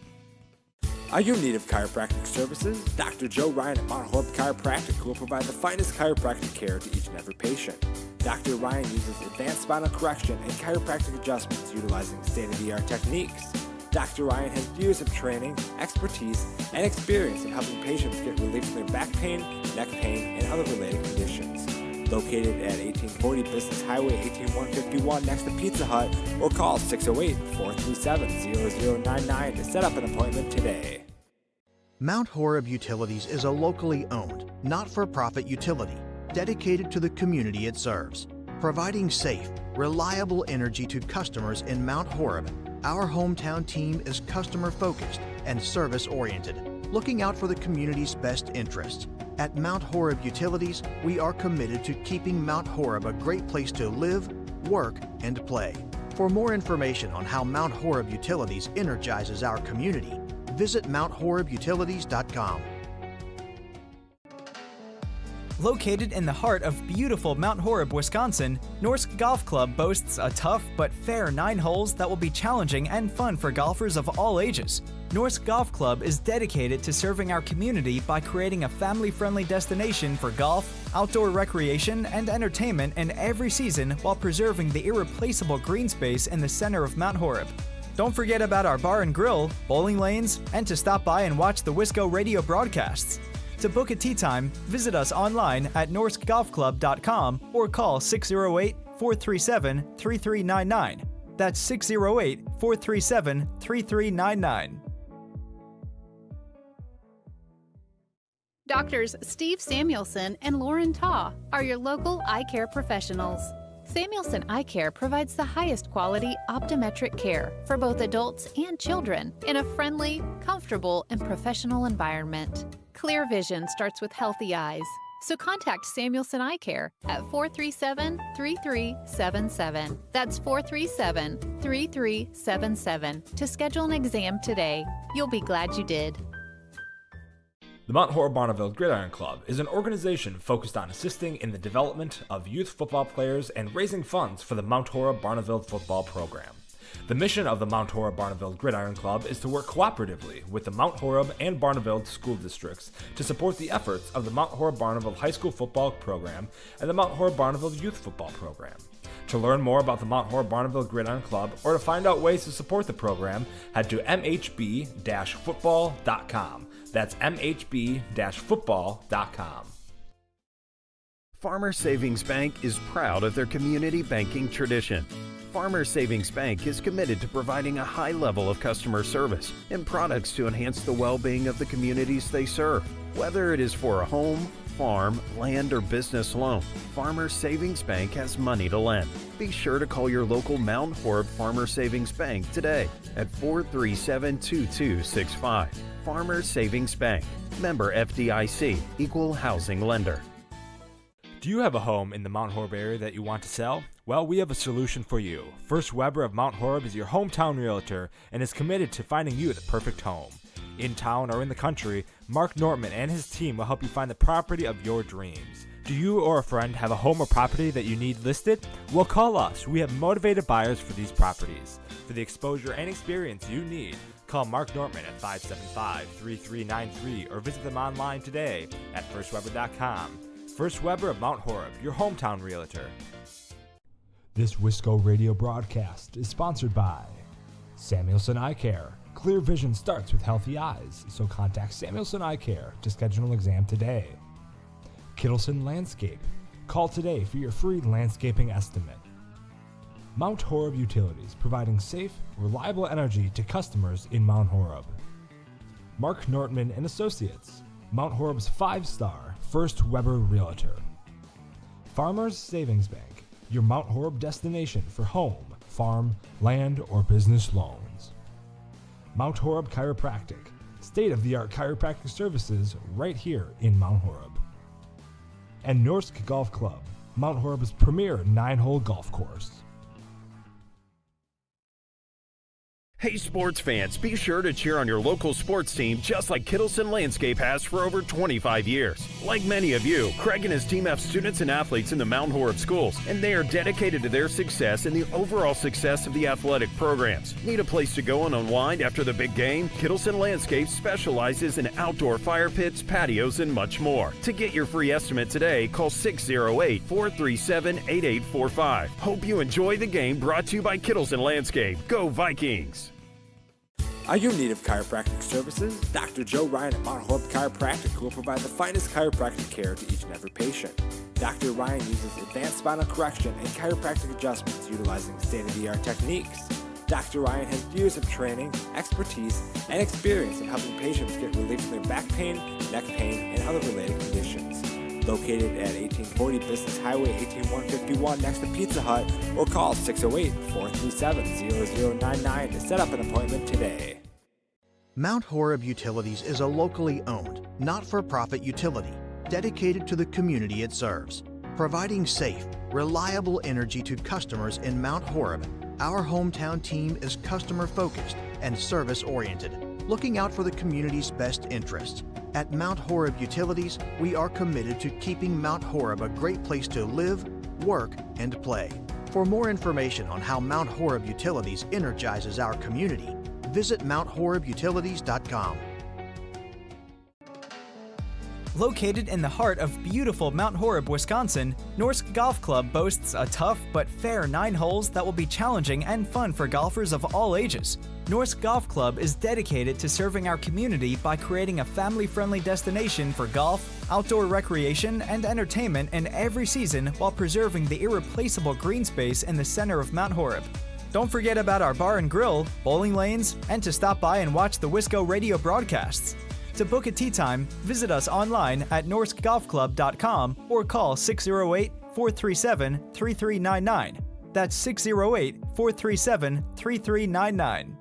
Speaker 3: Are you in need of chiropractic services? Dr. Joe Ryan at Mount Horeb Chiropractic will provide the finest chiropractic care to each and every patient. Dr. Ryan uses advanced spinal correction and chiropractic adjustments utilizing state-of-the-art techniques. Dr. Ryan has years of training, expertise, and experience in helping patients get relief from their back pain, neck pain, and other related conditions. Located at 1840 Business Highway 18151 next to Pizza Hut, or call 608-437-0099 to set up an appointment today.
Speaker 4: Mount Horeb Utilities is a locally owned, not-for-profit utility dedicated to the community it serves. Providing safe, reliable energy to customers in Mount Horeb, our hometown team is customer-focused and service-oriented, looking out for the community's best interests. At Mount Horeb Utilities, we are committed to keeping Mount Horeb a great place to live, work, and play. For more information on how Mount Horeb Utilities energizes our community, visit MountHorebUtilities.com.
Speaker 5: Located in the heart of beautiful Mount Horeb, Wisconsin, Norsk Golf Club boasts a tough but fair 9 holes that will be challenging and fun for golfers of all ages. Norsk Golf Club is dedicated to serving our community by creating a family-friendly destination for golf, outdoor recreation, and entertainment in every season while preserving the irreplaceable green space in the center of Mount Horeb. Don't forget about our bar and grill, bowling lanes, and to stop by and watch the Wisco Radio broadcasts. To book a tee time, visit us online at norskgolfclub.com or call 608-437-3399. That's 608-437-3399.
Speaker 7: Doctors Steve Samuelson and Lauren Taw are your local eye care professionals. Samuelson Eye Care provides the highest quality optometric care for both adults and children in a friendly, comfortable, and professional environment. Clear vision starts with healthy eyes, so contact Samuelson Eye Care at 437-3377. That's 437-3377 to schedule an exam today. You'll be glad you did.
Speaker 1: The Mount Horeb Barneveld Gridiron Club is an organization focused on assisting in the development of youth football players and raising funds for the Mount Horeb Barneveld Football program. The mission of the Mount Horeb Barneveld Gridiron Club is to work cooperatively with the Mount Horeb and Barneveld school districts to support the efforts of the Mount Horeb Barneveld High School football program and the Mount Horeb Barneveld Youth Football program. To learn more about the Mount Horeb Barneveld Gridiron Club or to find out ways to support the program, head to mhb-football.com. That's mhb-football.com.
Speaker 2: Farmers Savings Bank is proud of their community banking tradition. Farmers Savings Bank is committed to providing a high level of customer service and products to enhance the well-being of the communities they serve. Whether it is for a home, farm, land, or business loan, Farmers Savings Bank has money to lend. Be sure to call your local Mount Horeb Farmers Savings Bank today at 437-2265. Farmers Savings Bank, member FDIC, equal housing lender.
Speaker 1: Do you have a home in the Mount Horeb area that you want to sell? Well, we have a solution for you. First Weber of Mount Horeb is your hometown realtor and is committed to finding you the perfect home. In town or in the country, Mark Nortman and his team will help you find the property of your dreams. Do you or a friend have a home or property that you need listed? Well, call us. We have motivated buyers for these properties. For the exposure and experience you need, call Mark Nortman at 575-3393 or visit them online today at firstweber.com. First Weber of Mount Horeb, your hometown realtor.
Speaker 8: This Wisco Radio broadcast is sponsored by Samuelson Eye Care. Clear vision starts with healthy eyes, so contact Samuelson Eye Care to schedule an exam today. Kittleson Landscape. Call today for your free landscaping estimate. Mount Horeb Utilities, providing safe, reliable energy to customers in Mount Horeb. Mark Nortman and Associates, Mount Horeb's 5-star First Weber Realtor. Farmers Savings Bank, your Mount Horeb destination for home, farm, land, or business loans. Mount Horeb Chiropractic, state-of-the-art chiropractic services right here in Mount Horeb. And Norsk Golf Club, Mount Horeb's premier 9-hole golf course.
Speaker 2: Hey sports fans, be sure to cheer on your local sports team just like Kittleson Landscape has for over 25 years. Like many of you, Craig and his team have students and athletes in the Mount Horeb schools, and they are dedicated to their success and the overall success of the athletic programs. Need a place to go and unwind after the big game? Kittleson Landscape specializes in outdoor fire pits, patios, and much more. To get your free estimate today, call 608-437-8845. Hope you enjoy the game, brought to you by Kittleson Landscape. Go Vikings!
Speaker 3: Are you in need of chiropractic services? Dr. Joe Ryan at Mount Horeb Chiropractic will provide the finest chiropractic care to each and every patient. Dr. Ryan uses advanced spinal correction and chiropractic adjustments utilizing state-of-the-art techniques. Dr. Ryan has years of training, expertise, and experience in helping patients get relief from their back pain, neck pain, and other related conditions. Located at 1840 Business Highway 18151 next to Pizza Hut, or call 608-437-0099 to set up an appointment today.
Speaker 4: Mount Horeb Utilities is a locally owned, not-for-profit utility dedicated to the community it serves. Providing safe, reliable energy to customers in Mount Horeb, our hometown team is customer-focused and service-oriented, looking out for the community's best interests. At Mount Horeb Utilities, we are committed to keeping Mount Horeb a great place to live, work, and play. For more information on how Mount Horeb Utilities energizes our community, visit MountHorebUtilities.com.
Speaker 5: Located in the heart of beautiful Mount Horeb, Wisconsin, Norsk Golf Club boasts a tough but fair 9 holes that will be challenging and fun for golfers of all ages. Norsk Golf Club is dedicated to serving our community by creating a family-friendly destination for golf, outdoor recreation, and entertainment in every season while preserving the irreplaceable green space in the center of Mount Horeb. Don't forget about our bar and grill, bowling lanes, and to stop by and watch the Wisco Radio broadcasts. To book a tee time, visit us online at norskgolfclub.com or call 608-437-3399. That's 608-437-3399.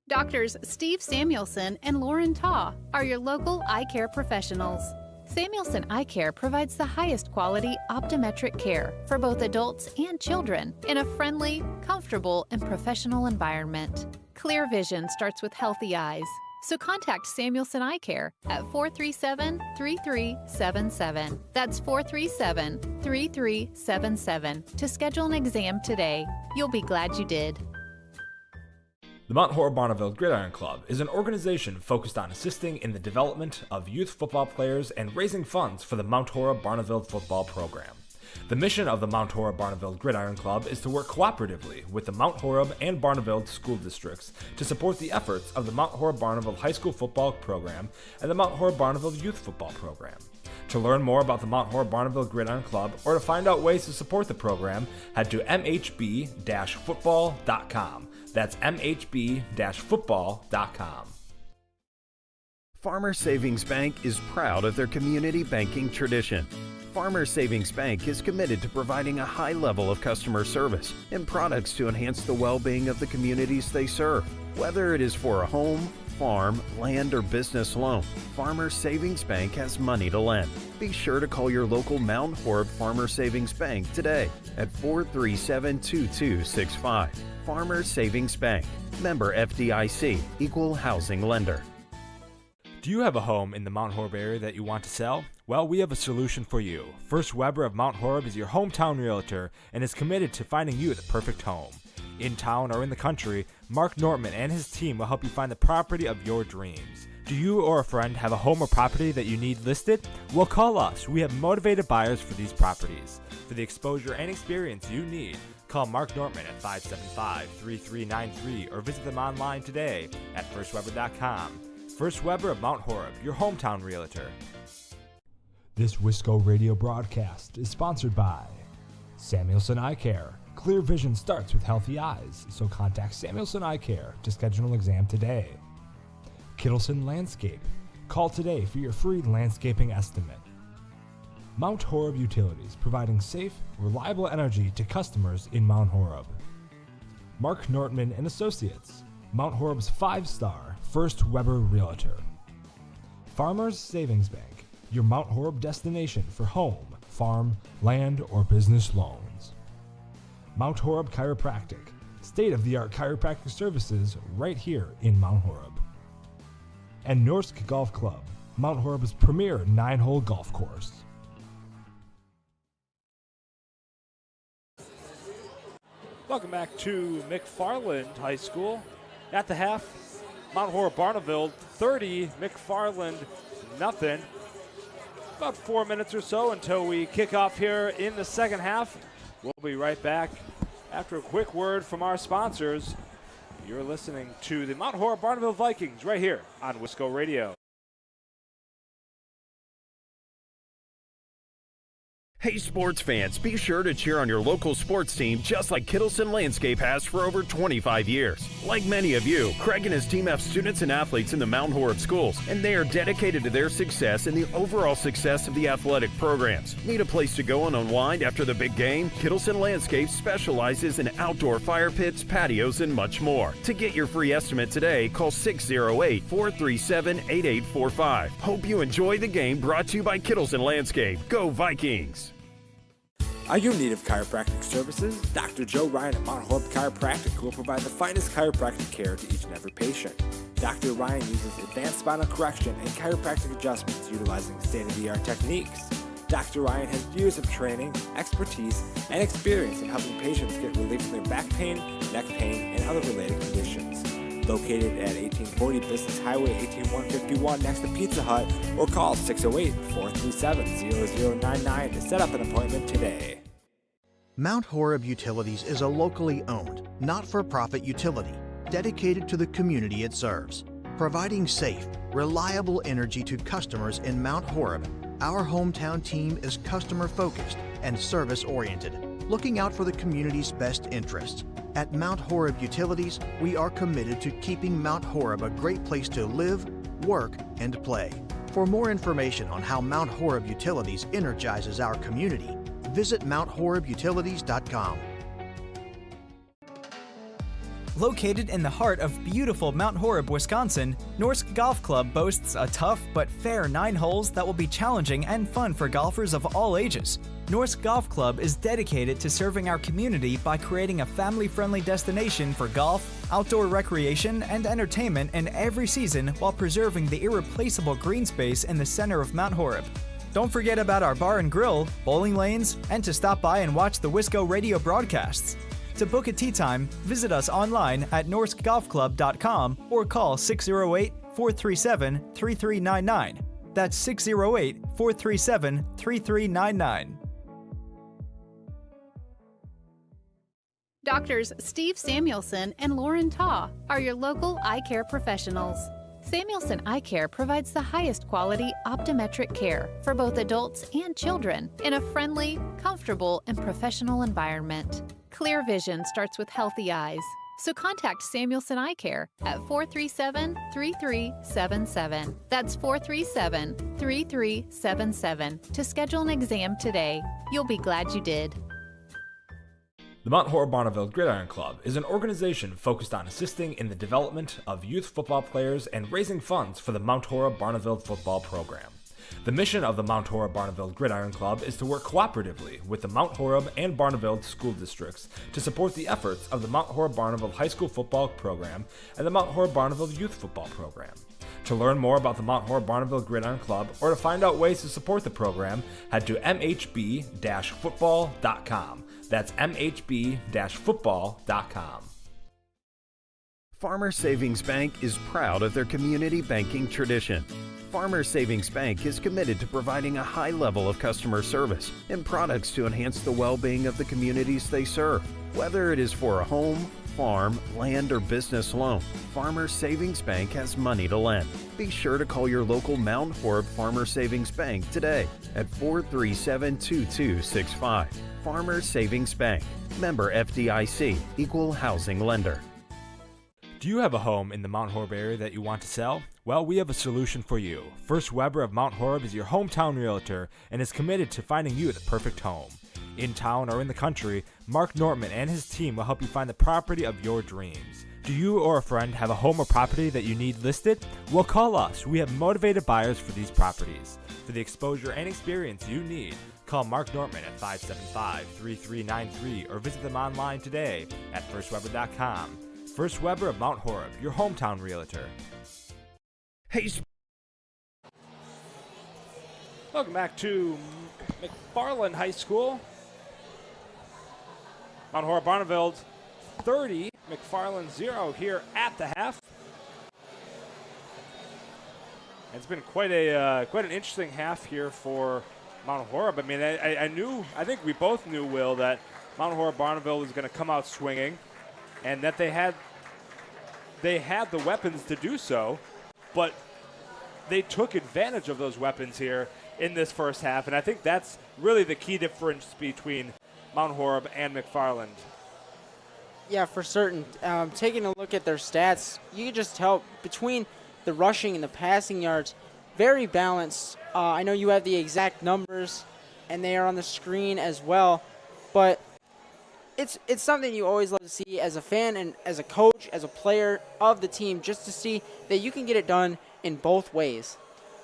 Speaker 7: Doctors Steve Samuelson and Lauren Taw are your local eye care professionals. Samuelson Eye Care provides the highest quality optometric care for both adults and children in a friendly, comfortable, and professional environment. Clear vision starts with healthy eyes, so contact Samuelson Eye Care at 437-3377. That's 437-3377 to schedule an exam today. You'll be glad you did.
Speaker 1: The Mount Horeb Barneveld Gridiron Club is an organization focused on assisting in the development of youth football players and raising funds for the Mount Horeb Barneveld Football program. The mission of the Mount Horeb Barneveld Gridiron Club is to work cooperatively with the Mount Horeb and Barneveld school districts to support the efforts of the Mount Horeb Barneveld High School Football Program and the Mount Horeb Barneveld Youth Football Program. To learn more about the Mount Horeb Barneveld Gridiron Club or to find out ways to support the program, head to mhb-football.com. That's mhb-football.com.
Speaker 2: Farmers Savings Bank is proud of their community banking tradition. Farmers Savings Bank is committed to providing a high level of customer service and products to enhance the well-being of the communities they serve. Whether it is for a home, farm, land, or business loan, Farmers Savings Bank has money to lend. Be sure to call your local Mount Horeb Farmers Savings Bank today at 437-2265. Farmers Savings Bank, member FDIC, equal housing lender.
Speaker 1: Do you have a home in the Mount Horeb area that you want to sell? Well, we have a solution for you. First Weber of Mount Horeb is your hometown realtor and is committed to finding you the perfect home. In town or in the country, Mark Nortman and his team will help you find the property of your dreams. Do you or a friend have a home or property that you need listed? Well, call us. We have motivated buyers for these properties. For the exposure and experience you need, call Mark Nortman at 575-3393 or visit them online today at firstweber.com. First Weber of Mount Horeb, your hometown realtor.
Speaker 8: This Wisco Radio broadcast is sponsored by Samuelson Eye Care. Clear vision starts with healthy eyes, so contact Samuelson Eye Care to schedule an exam today. Kittleson Landscape. Call today for your free landscaping estimate. Mount Horeb Utilities, providing safe, reliable energy to customers in Mount Horeb. Mark Nortman and Associates, Mount Horeb's 5-star First Weber Realtor. Farmers Savings Bank, your Mount Horeb destination for home, farm, land, or business loans. Mount Horeb Chiropractic, state-of-the-art chiropractic services right here in Mount Horeb. And Norsk Golf Club, Mount Horeb's premier 9-hole golf course.
Speaker 1: Welcome back to McFarland High School. At the half, Mount Horeb Barneveld 30, McFarland nothing. About 4 minutes or so until we kick off here in the second half. We'll be right back after a quick word from our sponsors. You're listening to the Mount Horeb Barneveld Vikings right here on Wisco Radio.
Speaker 2: Hey sports fans, be sure to cheer on your local sports team just like Kittleson Landscape has for over 25 years. Like many of you, Craig and his team have students and athletes in the Mount Horeb schools, and they are dedicated to their success and the overall success of the athletic programs. Need a place to go and unwind after the big game? Kittleson Landscape specializes in outdoor fire pits, patios, and much more. To get your free estimate today, call 608-437-8845. Hope you enjoy the game, brought to you by Kittleson Landscape. Go Vikings!
Speaker 3: Are you in need of chiropractic services? Dr. Joe Ryan at Mount Horeb Chiropractic will provide the finest chiropractic care to each and every patient. Dr. Ryan uses advanced spinal correction and chiropractic adjustments utilizing state-of-the-art techniques. Dr. Ryan has years of training, expertise, and experience in helping patients get relief from their back pain, neck pain, and other related conditions. Located at 1840 Business Highway 18151 next to Pizza Hut, or call 608-437-0099 to set up an appointment today.
Speaker 4: Mount Horeb Utilities is a locally owned, not-for-profit utility dedicated to the community it serves. Providing safe, reliable energy to customers in Mount Horeb, our hometown team is customer-focused and service-oriented, looking out for the community's best interests. At Mount Horeb Utilities, we are committed to keeping Mount Horeb a great place to live, work, and play. For more information on how Mount Horeb Utilities energizes our community, visit MountHorebUtilities.com.
Speaker 5: Located in the heart of beautiful Mount Horeb, Wisconsin, Norsk Golf Club boasts a tough but fair 9 holes that will be challenging and fun for golfers of all ages. Norsk Golf Club is dedicated to serving our community by creating a family-friendly destination for golf, outdoor recreation, and entertainment in every season while preserving the irreplaceable green space in the center of Mount Horeb. Don't forget about our bar and grill, bowling lanes, and to stop by and watch the Wisco Radio broadcasts. To book a tee time, visit us online at norskgolfclub.com or call 608-437-3399. That's 608-437-3399.
Speaker 7: Doctors Steve Samuelson and Lauren Taw are your local eye care professionals. Samuelson Eye Care provides the highest quality optometric care for both adults and children in a friendly, comfortable, and professional environment. Clear vision starts with healthy eyes, so contact Samuelson Eye Care at 437-3377. That's 437-3377 to schedule an exam today. You'll be glad you did.
Speaker 1: The Mount Horeb Barneveld Gridiron Club is an organization focused on assisting in the development of youth football players and raising funds for the Mount Horeb Barneveld Football program. The mission of the Mount Horeb Barneveld Gridiron Club is to work cooperatively with the Mount Horeb and Barneveld school districts to support the efforts of the Mount Horeb Barneveld High School Football Program and the Mount Horeb Barneveld Youth Football Program. To learn more about the Mount Horeb Barneveld Gridiron Club or to find out ways to support the program, head to mhb-football.com. That's mhb-football.com.
Speaker 2: Farmers Savings Bank is proud of their community banking tradition. Farmers Savings Bank is committed to providing a high level of customer service and products to enhance the well-being of the communities they serve. Whether it is for a home, farm, land, or business loan, Farmers Savings Bank has money to lend. Be sure to call your local Mount Horeb Farmers Savings Bank today at 437-2265. Farmers Savings Bank, member FDIC, equal housing lender.
Speaker 1: Do you have a home in the Mount Horeb area that you want to sell? Well, we have a solution for you. First Weber of Mount Horeb is your hometown realtor and is committed to finding you the perfect home. In town or in the country, Mark Nortman and his team will help you find the property of your dreams. Do you or a friend have a home or property that you need listed? Well, call us. We have motivated buyers for these properties. For the exposure and experience you need,
Speaker 9: Call Mark Nortman at 575-3393 or visit them online today at firstweber.com. First Weber of Mount Horeb, your hometown realtor.
Speaker 2: Hey,
Speaker 1: Welcome back to McFarland High School. Mount Horeb Barneveld 30, McFarland 0 here at the half. It's been quite an interesting half here for Mount Horeb. I mean, I think we both knew, Will, that Mount Horeb Barneveld was going to come out swinging, and that they had the weapons to do so, but they took advantage of those weapons here in this first half, and I think that's really the key difference between Mount Horeb and McFarland.
Speaker 6: Yeah, for certain. Taking a look at their stats, you can just tell between the rushing and the passing yards, very balanced. I know you have the exact numbers, and they are on the screen as well, but it's something you always love to see as a fan and as a coach, as a player of the team, just to see that you can get it done in both ways.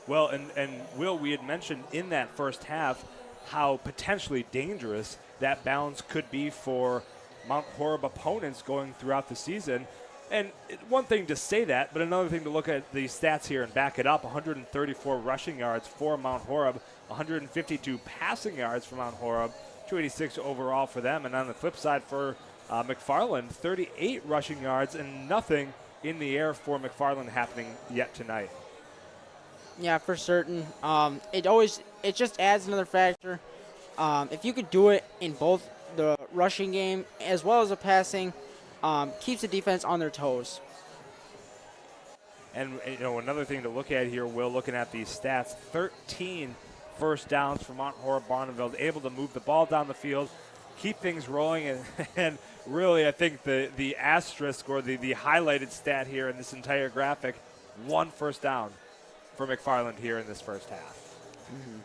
Speaker 1: Well, and Will, we had mentioned in that first half how potentially dangerous that balance could be for Mount Horeb opponents going throughout the season. And one thing to say that, but another thing to look at the stats here and back it up. 134 rushing yards for Mount Horeb, 152 passing yards for Mount Horeb, 286 overall for them. And on the flip side for McFarland, 38 rushing yards and nothing in the air for McFarland happening yet tonight.
Speaker 6: Yeah, for certain. It just adds another factor. If you could do it in both the rushing game as well as the passing, keeps the defense on their toes.
Speaker 1: And another thing to look at here, Will, looking at these stats, 13 first downs for Mount Horeb Barneveld, able to move the ball down the field, keep things rolling, and really I think the asterisk or the highlighted stat here in this entire graphic, 1 first down for McFarland here in this first half.
Speaker 6: Mm-hmm.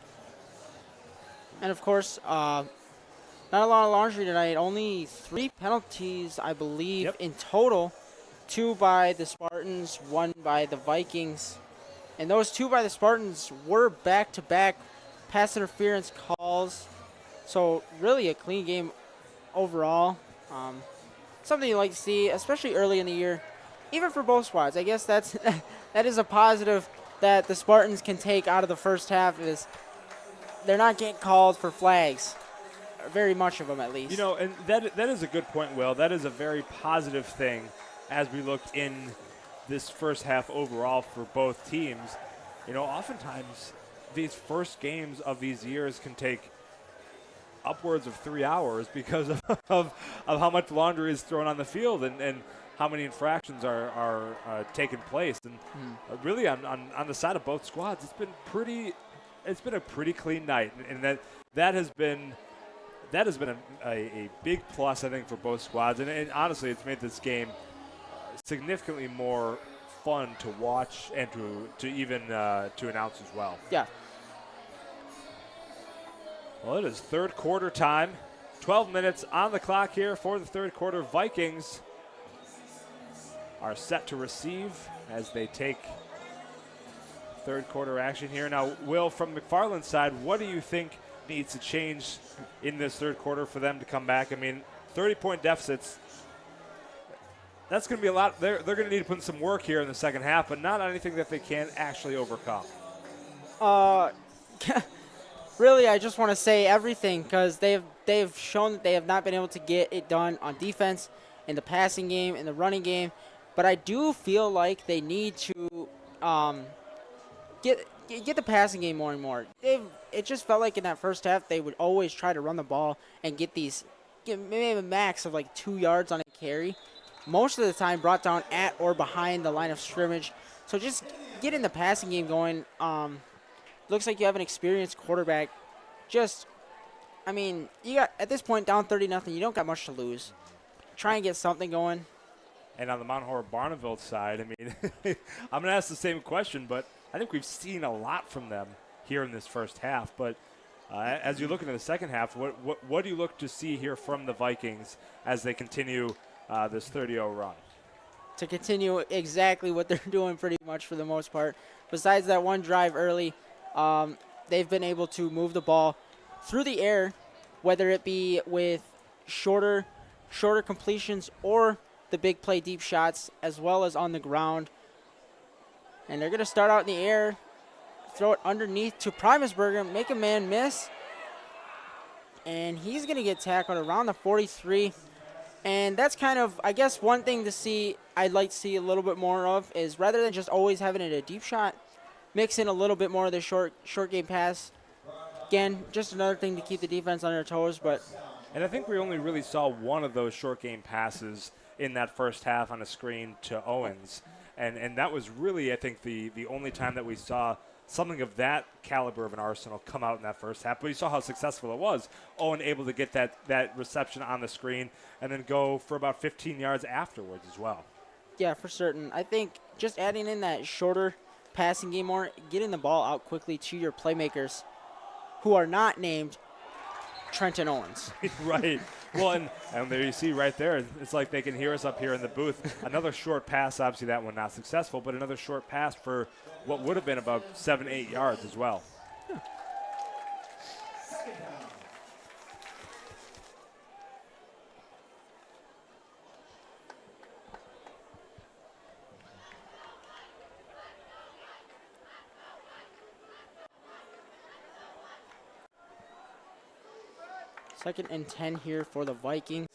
Speaker 6: And of course, not a lot of laundry tonight. Only 3 penalties, I believe, in total. 2 by the Spartans, 1 by the Vikings. And those 2 by the Spartans were back-to-back pass interference calls. So really a clean game overall. Something you like to see, especially early in the year, even for both squads. I guess that is a positive that the Spartans can take out of the first half, is they're not getting called for flags. Very much of them, at least.
Speaker 1: And that is a good point, Will. That is a very positive thing as we looked in this first half overall for both teams. Oftentimes these first games of these years can take upwards of 3 hours because of how much laundry is thrown on the field and how many infractions are taking place. And really on the side of both squads, it's been a pretty clean night, and that has been a big plus, I think, for both squads. And honestly, it's made this game significantly more fun to watch and to even to announce as well.
Speaker 6: Yeah.
Speaker 1: Well, it is third quarter time. 12 minutes on the clock here for the third quarter. Vikings are set to receive as they take third quarter action here. Now, Will, from McFarland's side, what do you think needs to change in this third quarter for them to come back? I mean, 30-point deficits, that's going to be a lot. They're going to need to put in some work here in the second half, but not anything that they can't actually overcome.
Speaker 6: Really, I just want to say everything, because they've shown that they have not been able to get it done on defense, in the passing game, in the running game. But I do feel like they need to get the passing game more and more. It just felt like in that first half they would always try to run the ball and get maybe a max of like 2 yards on a carry. Most of the time brought down at or behind the line of scrimmage. So just getting the passing game going. Looks like you have an experienced quarterback. You got, at this point, down 30-0. You don't got much to lose. Try and get something going.
Speaker 1: And on the Mount Horeb Barneveld side, I mean, I'm going to ask the same question, but I think we've seen a lot from them here in this first half. But as you look into the second half, what do you look to see here from the Vikings as they continue this 30-0 run?
Speaker 6: To continue exactly what they're doing pretty much for the most part. Besides that one drive early, they've been able to move the ball through the air, whether it be with shorter completions or the big play deep shots, as well as on the ground. And they're going to start out in the air, throw it underneath to Primusberger, make a man miss. And he's going to get tackled around the 43. And that's kind of, I guess, one thing to see, I'd like to see a little bit more of, is rather than just always having it a deep shot, mix in a little bit more of the short game pass. Again, just another thing to keep the defense on their toes.
Speaker 1: And I think we only really saw one of those short game passes in that first half on a screen to Owens. And that was really, I think, the only time that we saw something of that caliber of an arsenal come out in that first half. But you saw how successful it was. Owen able to get that reception on the screen and then go for about 15 yards afterwards as well.
Speaker 6: Yeah, for certain. I think just adding in that shorter passing game more, getting the ball out quickly to your playmakers who are not named Trenton Owens.
Speaker 1: Right. Well, and there you see right there, it's like they can hear us up here in the booth. Another short pass, obviously that one not successful, but another short pass for what would have been about 7-8 yards as well.
Speaker 6: Yeah. Second and 10 here for the Vikings.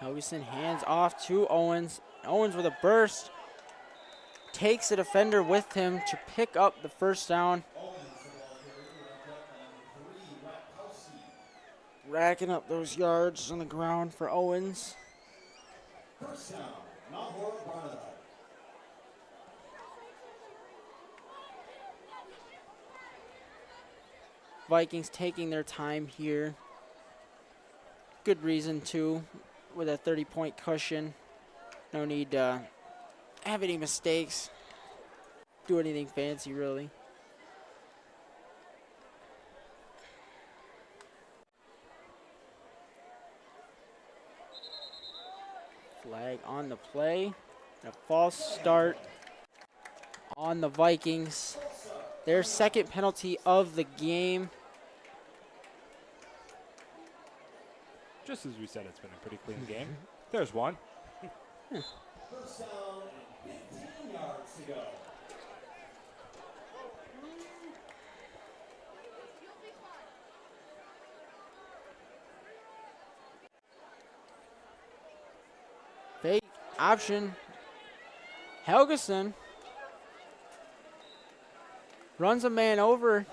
Speaker 6: Helgeson hands off to Owens. Owens with a burst. Takes the defender with him to pick up the first down. Racking up those yards on the ground for Owens.
Speaker 10: First down, Mount Horeb Barneveld.
Speaker 6: Vikings taking their time here. Good reason to, with a 30-point cushion. No need to have any mistakes. Do anything fancy, really. Flag on the play. A false start on the Vikings. Their second penalty of the game.
Speaker 1: Just as we said, it's been a pretty clean game. There's one.
Speaker 10: First down and 15 yards to go.
Speaker 6: Fake option. Helgeson runs a man over,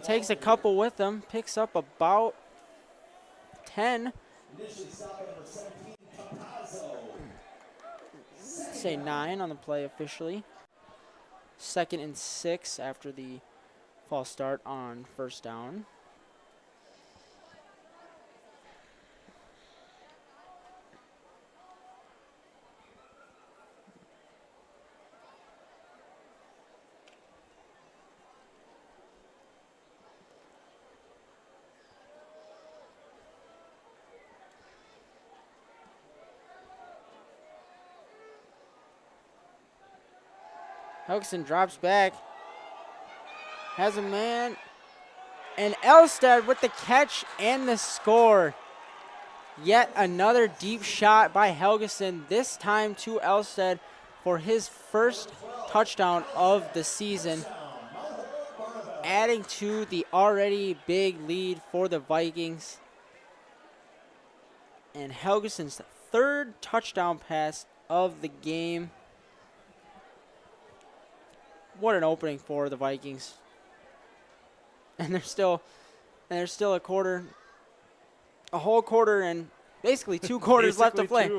Speaker 6: takes a couple with him, picks up about 10. Say 9 on the play officially. Second and 6 after the false start on first down. Helgeson drops back, has a man, and Elstad with the catch and the score. Yet another deep shot by Helgeson, this time to Elstad for his first touchdown of the season, adding to the already big lead for the Vikings. And Helgeson's third touchdown pass of the game. What an opening for the Vikings. And there's still a whole quarter and basically 2 quarters left to play.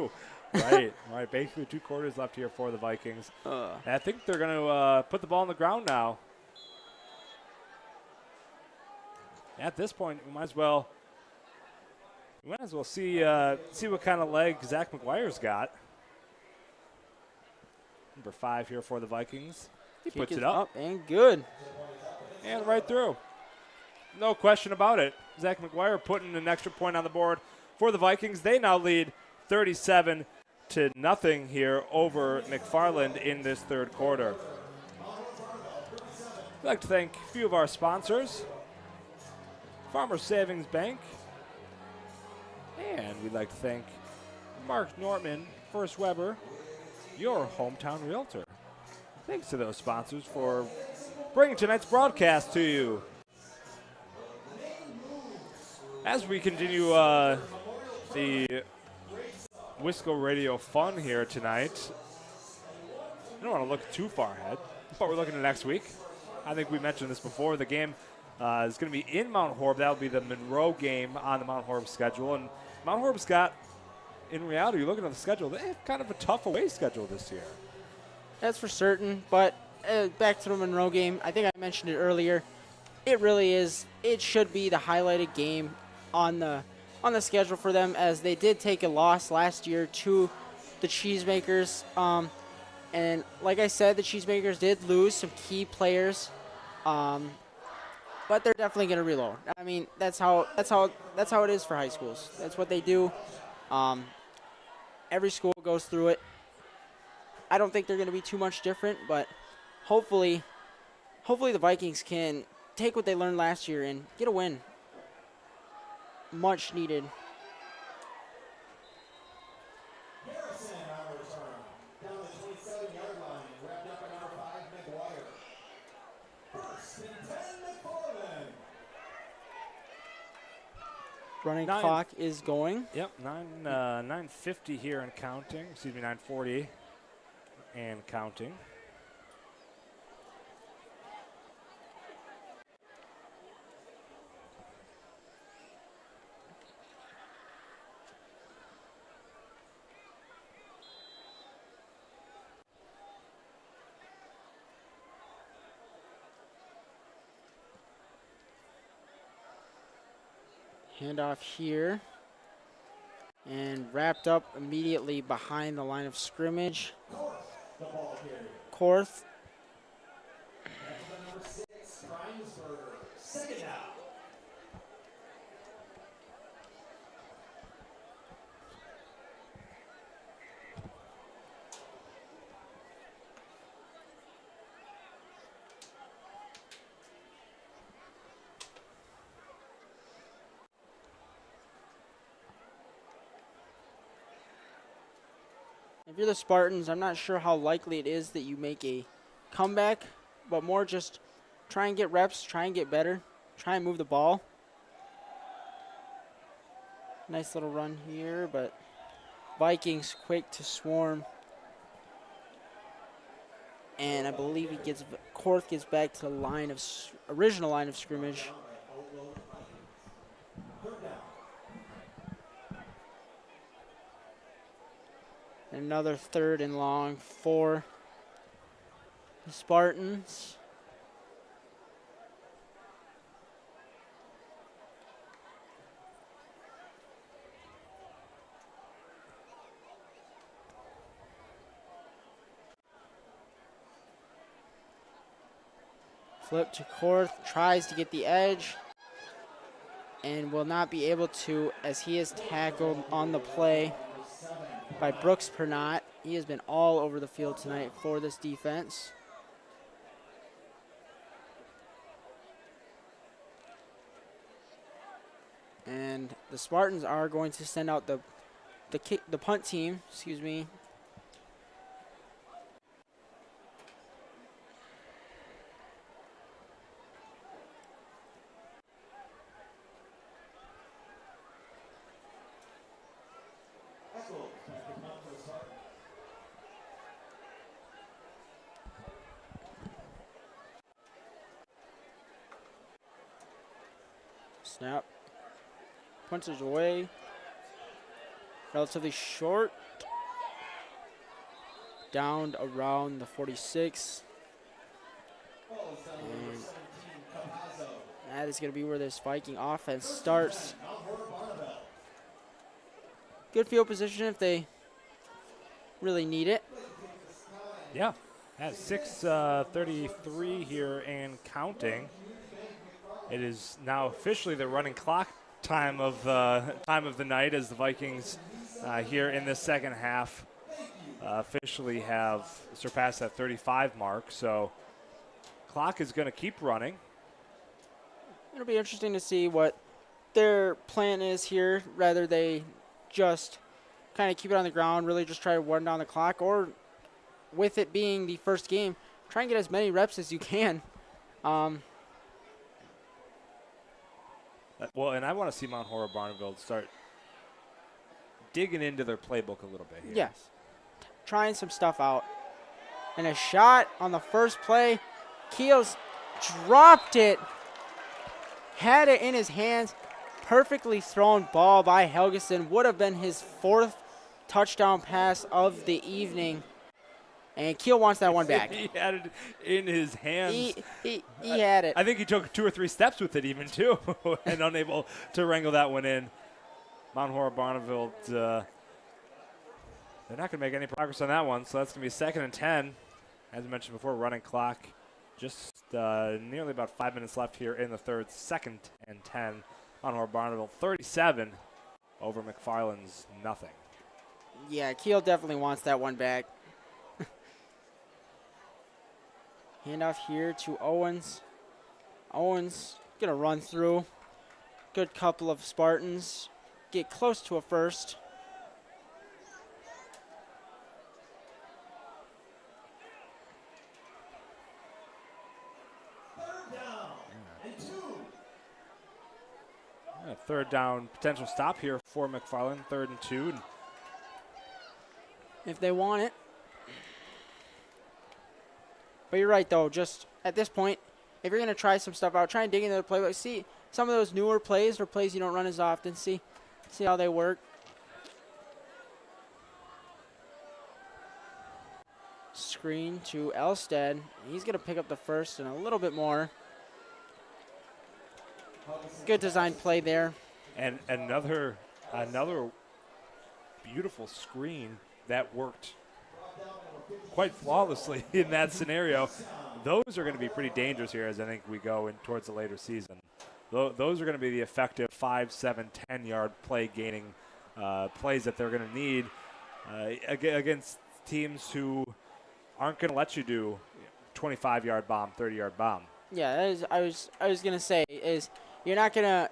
Speaker 1: Right. Basically 2 quarters left here for the Vikings. And I think they're going to put the ball on the ground now. At this point, we might as well see what kind of leg Zach McGuire's got. Number 5 here for the Vikings. He puts it up.
Speaker 6: And good.
Speaker 1: And right through. No question about it. Zach McGuire putting an extra point on the board for the Vikings. They now lead 37-0. 0 here over McFarland in this third quarter. We'd like to thank a few of our sponsors, Farmers Savings Bank, and we'd like to thank Mark Nortman, First Weber, your hometown realtor. Thanks to those sponsors for bringing tonight's broadcast to you. As we continue the Wisco Radio fun here tonight, I don't want to look too far ahead, but we're looking at next week. I think we mentioned this before. The game is going to be in Mount Horeb. That will be the Monroe game on the Mount Horeb schedule. And Mount Horeb's got, in reality, looking at the schedule, they have kind of a tough away schedule this year.
Speaker 6: That's for certain, but back to the Monroe game, I think I mentioned it earlier. It really is. It should be the highlighted game on the schedule for them, as they did take a loss last year to the Cheesemakers. And like I said, the Cheesemakers did lose some key players, but they're definitely going to reload. I mean, that's how it is for high schools. That's what they do. Every school goes through it. I don't think they're going to be too much different, but hopefully the Vikings can take what they learned last year and get a win. Much needed.
Speaker 10: Harrison on return. Down the 27-yard line. Wrapped up at number 5, McGuire. First and 10, McFarland.
Speaker 6: Running clock is going.
Speaker 1: Yep, 9:50 here and counting. Excuse me, 9:40 and counting.
Speaker 6: Handoff here. And wrapped up immediately behind the line of scrimmage. Korth.
Speaker 10: Number 6, Reinsberger. Second down.
Speaker 6: If you're the Spartans, I'm not sure how likely it is that you make a comeback, but more just try and get reps, try and get better, try and move the ball. Nice little run here, but Vikings quick to swarm. And I believe Korth gets back to the original line of scrimmage. Another 3rd and long for the Spartans. Flip to Korth, tries to get the edge, and will not be able to, as he is tackled on the play by Brooks Pernot. He has been all over the field tonight for this defense. And the Spartans are going to send out the punt team, excuse me. Snap. Punches away. Relatively short. Downed around the 46. And that is going to be where this Viking offense starts. Good field position if they really need it.
Speaker 1: Yeah, at 6:33 here and counting. It is now officially the running clock time of the night as the Vikings here in the second half officially have surpassed that 35 mark. So clock is going to keep running.
Speaker 6: It'll be interesting to see what their plan is here. Rather they just kind of keep it on the ground, really just try to run down the clock, or with it being the first game, try and get as many reps as you can.
Speaker 1: Well, and I want to see Mount Horeb Barneveld start digging into their playbook a little bit here.
Speaker 6: Yes. Trying some stuff out. And a shot on the first play. Keels dropped it. Had it in his hands. Perfectly thrown ball by Helgeson. Would have been his 4th touchdown pass of the evening. And Keel wants that one back.
Speaker 1: He had it in his hands.
Speaker 6: He had it.
Speaker 1: I think he took 2 or 3 steps with it even, too, and unable to wrangle that one in. Mount Horeb Barneveld, they're not going to make any progress on that one, so that's going to be 2nd and 10. As I mentioned before, running clock. Just nearly about 5 minutes left here in the third. 2nd and 10. Mount Horeb Barneveld 37 over McFarland's nothing.
Speaker 6: Yeah, Keel definitely wants that one back. Handoff here to Owens. Owens going to run through. Good couple of Spartans. Get close to a first.
Speaker 1: Third down potential stop here for McFarland. 3rd and 2.
Speaker 6: If they want it. But you're right, though. Just at this point, if you're going to try some stuff out, try and dig into the playbook. See some of those newer plays or plays you don't run as often. See how they work. Screen to Elstead. He's going to pick up the first and a little bit more. Good design play there.
Speaker 1: And another beautiful screen that worked quite flawlessly in that scenario. Those are going to be pretty dangerous here as I think we go in towards the later season. Those are going to be the effective 5, 7, 10-yard play gaining plays that they're going to need against teams who aren't going to let you do 25-yard bomb, 30-yard bomb.
Speaker 6: Yeah, that is, I was going to say is you're not gonna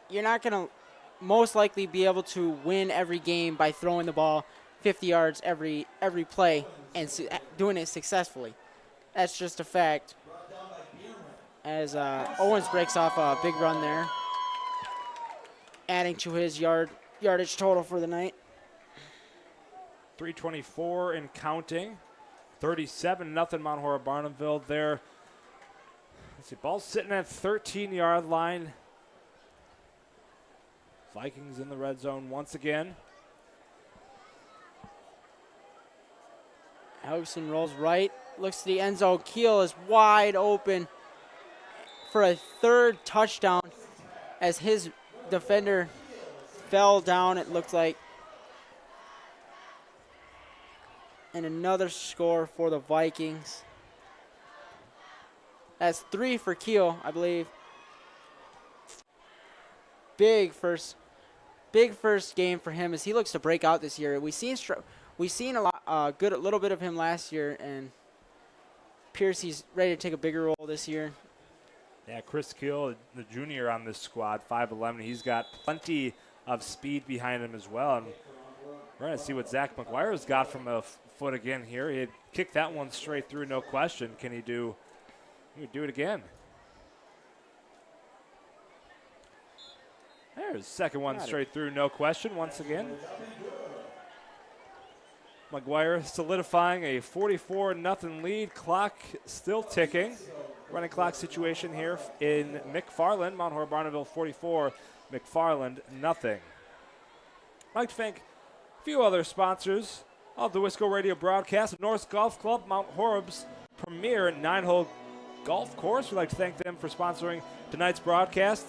Speaker 6: most likely be able to win every game by throwing the ball 50 yards every play and doing it successfully. That's just a fact. As Owens breaks off a big run there, adding to his yardage total for the night.
Speaker 1: 3:24 and counting. 37-0 Mount Horeb Barneveld there. Let's see, ball sitting at 13-yard line. Vikings in the red zone once again.
Speaker 6: Helgeson rolls right, looks to the end zone. Keel is wide open for a 3rd touchdown as his defender fell down, it looked like. And another score for the Vikings. That's 3 for Keel, I believe. Big first game for him as he looks to break out this year. We've seen a little bit of him last year, and appears he's ready to take a bigger role this year.
Speaker 1: Yeah, Chris Keel, the junior on this squad, 5'11". He's got plenty of speed behind him as well. And we're going to see what Zach McGuire's got from a foot again here. He had kicked that one straight through, no question. Can he do it again? There's the second one straight through, no question, once again. McGuire solidifying a 44-0 lead. Clock still ticking. Running clock situation here in McFarland. Mount Horeb Barneveld 44, McFarland nothing. I'd like to thank a few other sponsors of the Wisco Radio Broadcast. North Golf Club, Mount Horeb's premier 9-hole golf course. We'd like to thank them for sponsoring tonight's broadcast.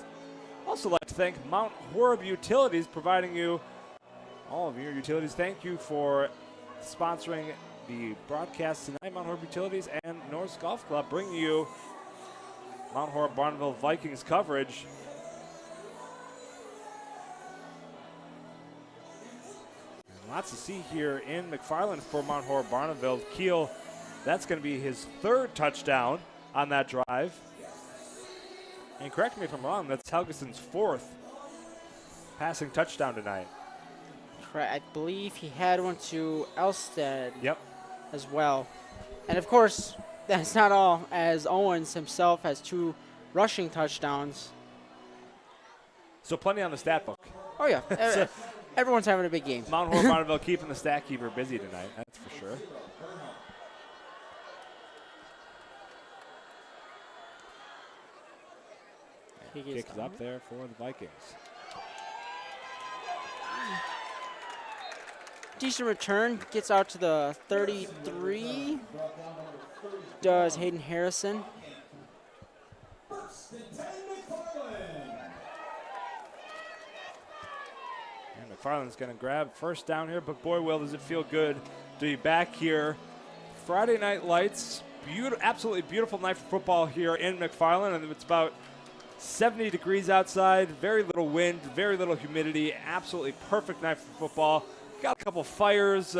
Speaker 1: Also like to thank Mount Horeb Utilities, providing you all of your utilities. Thank you for sponsoring the broadcast tonight. Mount Horeb Utilities and North Golf Club bring you Mount Horeb Barneveld Vikings coverage. And Lots to see here in McFarland for Mount Horeb Barneveld. Keel, that's going to be his 3rd touchdown on that drive. And correct me if I'm wrong, that's Helgeson's 4th passing touchdown tonight.
Speaker 6: I believe he had one to Elstead
Speaker 1: Yep.
Speaker 6: as well. And of course, that's not all, as Owens himself has 2 rushing touchdowns.
Speaker 1: So plenty on the stat book.
Speaker 6: Oh, yeah. Everyone's having a big game.
Speaker 1: Mount Horeb Barneveld keeping the stat keeper busy tonight, that's for sure. Kick is up there for the Vikings.
Speaker 6: Decent return, gets out to the 33. Does Hayden Harrison.
Speaker 1: And McFarland's going to grab first down here, but boy, Will, does it feel good to be back here. Friday Night Lights, absolutely beautiful night for football here in McFarland, and it's about 70 degrees outside, very little wind, very little humidity, absolutely perfect night for football. Got a couple fires,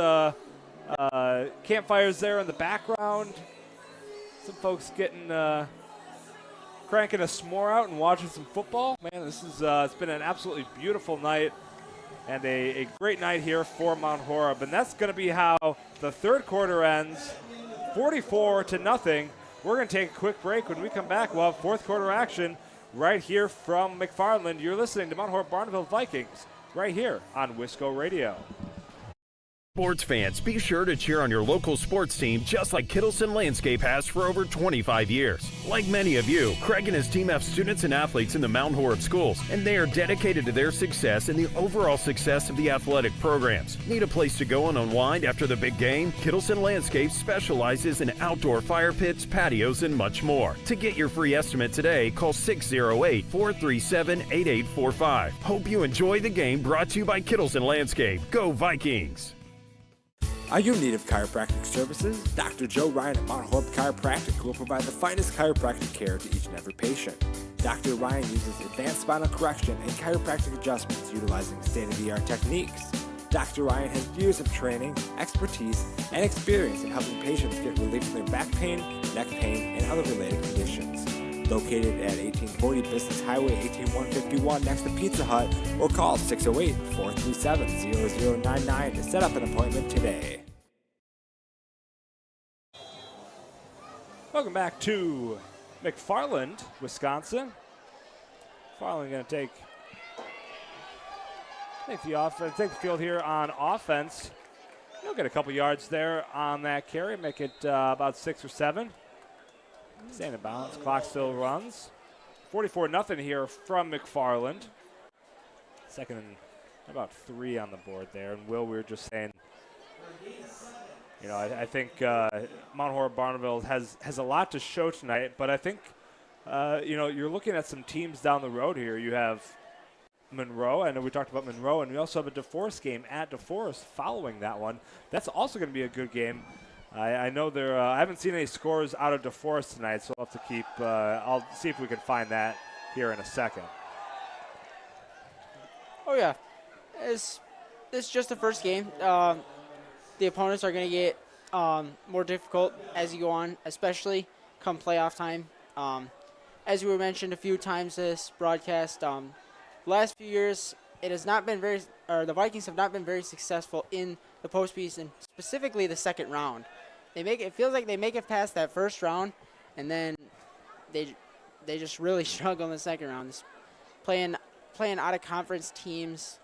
Speaker 1: campfires there in the background. Some folks getting, cranking a s'more out and watching some football. Man, this is, it's been an absolutely beautiful night and a great night here for Mount Horeb. And that's going to be how the 3rd quarter ends, 44-0. We're going to take a quick break. When we come back, we'll have 4th quarter action right here from McFarland. You're listening to Mount Horeb Barneveld Vikings right here on Wisco Radio.
Speaker 2: Sports fans, be sure to cheer on your local sports team just like Kittleson Landscape has for over 25 years. Like many of you, Craig and his team have students and athletes in the Mount Horeb schools, and they are dedicated to their success and the overall success of the athletic programs. Need a place to go and unwind after the big game? Kittleson Landscape specializes in outdoor fire pits, patios, and much more. To get your free estimate today, call 608-437-8845. Hope you enjoy the game, brought to you by Kittleson Landscape. Go Vikings!
Speaker 3: Are you in need of chiropractic services? Dr. Joe Ryan at Mount Horeb Chiropractic will provide the finest chiropractic care to each and every patient. Dr. Ryan uses advanced spinal correction and chiropractic adjustments utilizing state-of-the-art techniques. Dr. Ryan has years of training, expertise, and experience in helping patients get relief from their back pain, neck pain, and other related conditions. Located at 1840 Business Highway 18151 next to Pizza Hut, or call 608-437-0099 to set up an appointment today.
Speaker 1: Welcome back to McFarland, Wisconsin. McFarland going to take the field here on offense. He'll get a couple yards there on that carry, make it about 6 or 7. Staying in bounds, clock still runs. 44-0 here from McFarland. Second and about 3 on the board there. And Will, we were just saying, I think Mount Horeb Barneveld has a lot to show tonight, but I think, you're looking at some teams down the road here. You have Monroe. I know we talked about Monroe, and we also have a DeForest game at DeForest following that one. That's also going to be a good game. I know I haven't seen any scores out of DeForest tonight, so I'll have to keep. I'll see if we can find that here in a second.
Speaker 6: Oh yeah, it's just the first game. The opponents are going to get more difficult as you go on, especially come playoff time. As we mentioned a few times this broadcast, last few years it has not been the Vikings have not been very successful in the postseason, specifically the second round. It feels like they make it past that first round, and then they just really struggle in the second round. Just playing out of conference teams.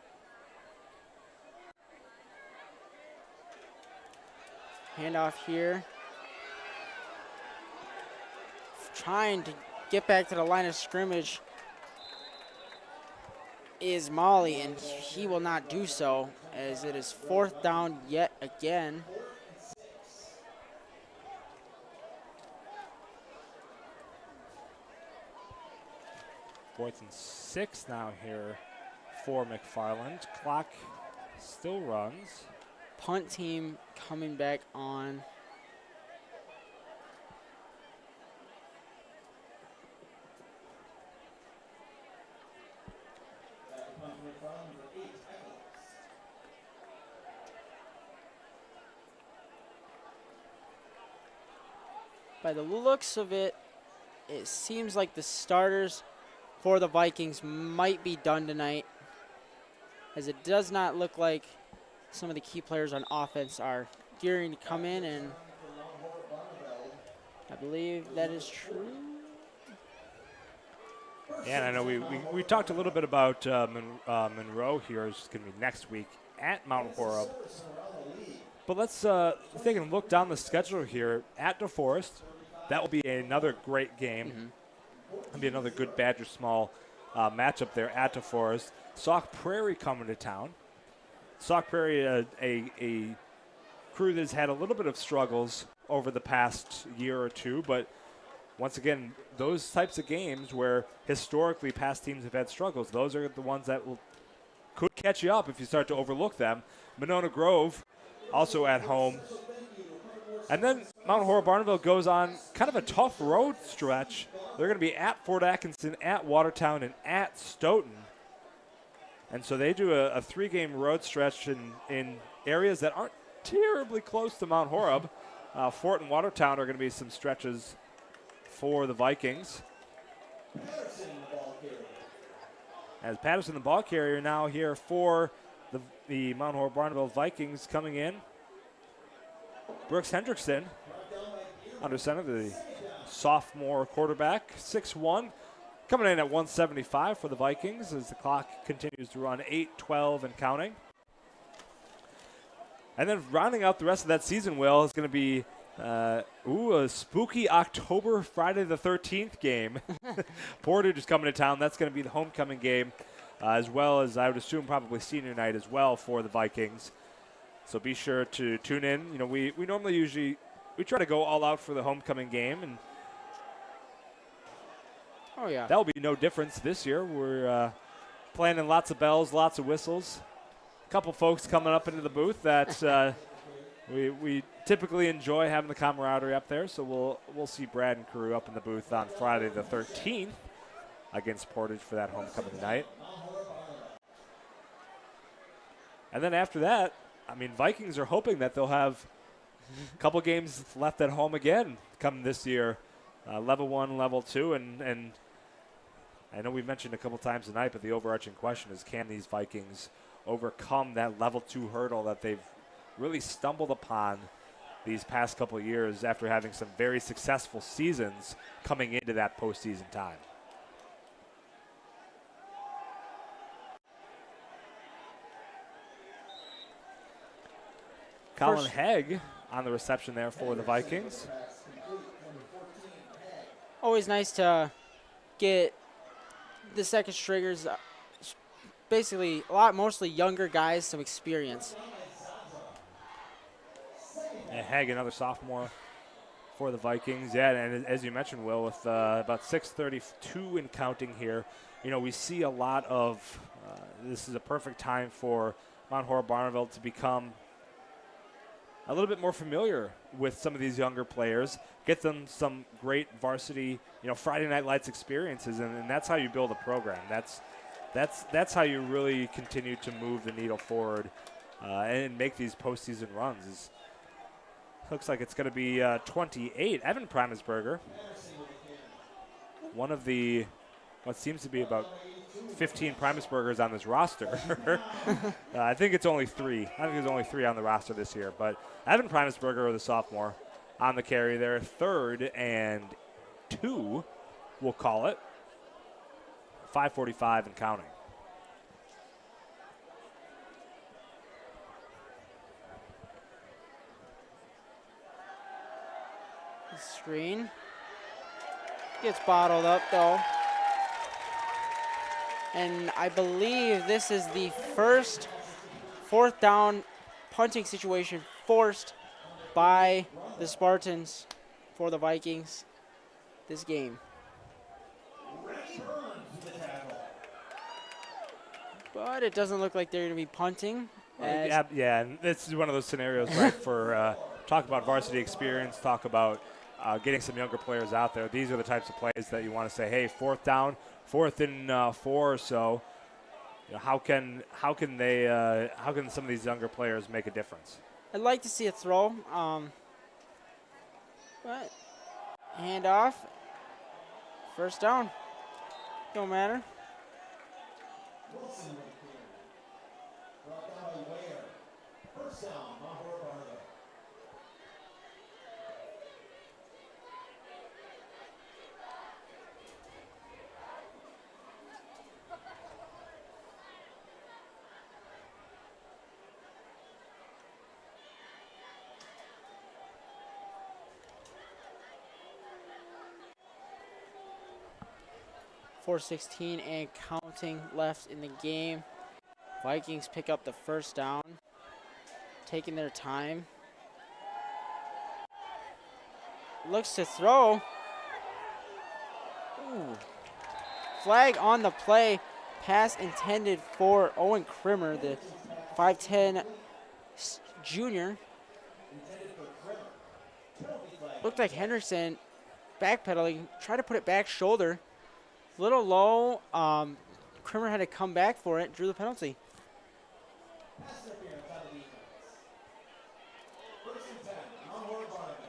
Speaker 6: Handoff here. Trying to get back to the line of scrimmage is Molly, and he will not do so, as it is 4th down yet again.
Speaker 1: Fourth and 6 now here for McFarland. Clock still runs.
Speaker 6: Punt team coming back on. By the looks of it, it seems like the starters for the Vikings might be done tonight, as it does not look like some of the key players on offense are gearing to come in, and I believe that is true.
Speaker 1: Yeah, and I know we talked a little bit about Monroe here. It's going to be next week at Mount Horeb. But let's take a look down the schedule here at DeForest. That will be another great game. It'll be another good Badger Small matchup there at DeForest. Sauk Prairie coming to town. Sauk Prairie, a crew that's had a little bit of struggles over the past year or two, but once again, those types of games where historically past teams have had struggles, those are the ones that could catch you up if you start to overlook them. Monona Grove also at home. And then Mount Horeb Barneveld goes on kind of a tough road stretch. They're going to be at Fort Atkinson, at Watertown, and at Stoughton. And so they do a 3-game road stretch in areas that aren't terribly close to Mount Horeb. Fort and Watertown are going to be some stretches for the Vikings. As Patterson, the ball carrier, now here for the Mount Horeb Barneveld Vikings coming in. Brooks Hendrickson, under center, the sophomore quarterback, 6'1", coming in at 175 for the Vikings as the clock continues to run 8-12 and counting. And then rounding out the rest of that season, Will, is going to be a spooky October Friday the 13th game. Portage is coming to town. That's going to be the homecoming game, as well as I would assume probably senior night as well for the Vikings. So be sure to tune in. You know, we normally we try to go all out for the homecoming game, and that will be no difference this year. We're planning lots of bells, lots of whistles. A couple folks coming up into the booth that we typically enjoy having the camaraderie up there. So we'll see Brad and crew up in the booth on Friday the 13th against Portage for that homecoming night. And then after that, I mean, Vikings are hoping that they'll have a couple games left at home again come this year, level 1, level 2, and I know we mentioned a couple times tonight, but the overarching question is, can these Vikings overcome that level 2 hurdle that they've really stumbled upon these past couple of years after having some very successful seasons coming into that postseason time? Colin Hegg on the reception there for the Vikings.
Speaker 6: Always nice to get the second stringers, basically mostly younger guys, some experience.
Speaker 1: And Hegg, another sophomore for the Vikings. Yeah, and as you mentioned, Will, with about 6:32 and counting here, you know, we see a lot of, this is a perfect time for Mount Horeb Barneveld to become a little bit more familiar with some of these younger players, get them some great varsity, you know, Friday Night Lights experiences, and that's how you build a program. That's how you really continue to move the needle forward and make these postseason runs. Looks like it's going to be 28. Evan Primesberger, one of the what seems to be about 15 Primesbergers on this roster. I think it's only 3. I think there's only 3 on the roster this year. But Evan Primesberger, the sophomore, on the carry there. 3rd and 2, we'll call it. 5:45 and counting.
Speaker 6: The screen gets bottled up, though. And I believe this is the first 4th down punting situation forced by the Spartans for the Vikings this game. But it doesn't look like they're going to be punting.
Speaker 1: Yeah, and this is one of those scenarios, right, for talk about varsity experience, talk about getting some younger players out there. These are the types of plays that you want to say, hey, 4th down, 4th and 4 or so. You know, how can some of these younger players make a difference?
Speaker 6: I'd like to see a throw, but Hand off. First down. Don't matter.
Speaker 10: Wilson right here. Brought down by Ware. First down, Mount Horeb Barneveld.
Speaker 6: .416 and counting left in the game. Vikings pick up the first down, taking their time. Looks to throw. Ooh. Flag on the play. Pass intended for Owen Krimmer, the 5'10 junior. Looked like Henderson backpedaling, tried to put it back shoulder. Little low. Krimmer had to come back for it, drew the penalty.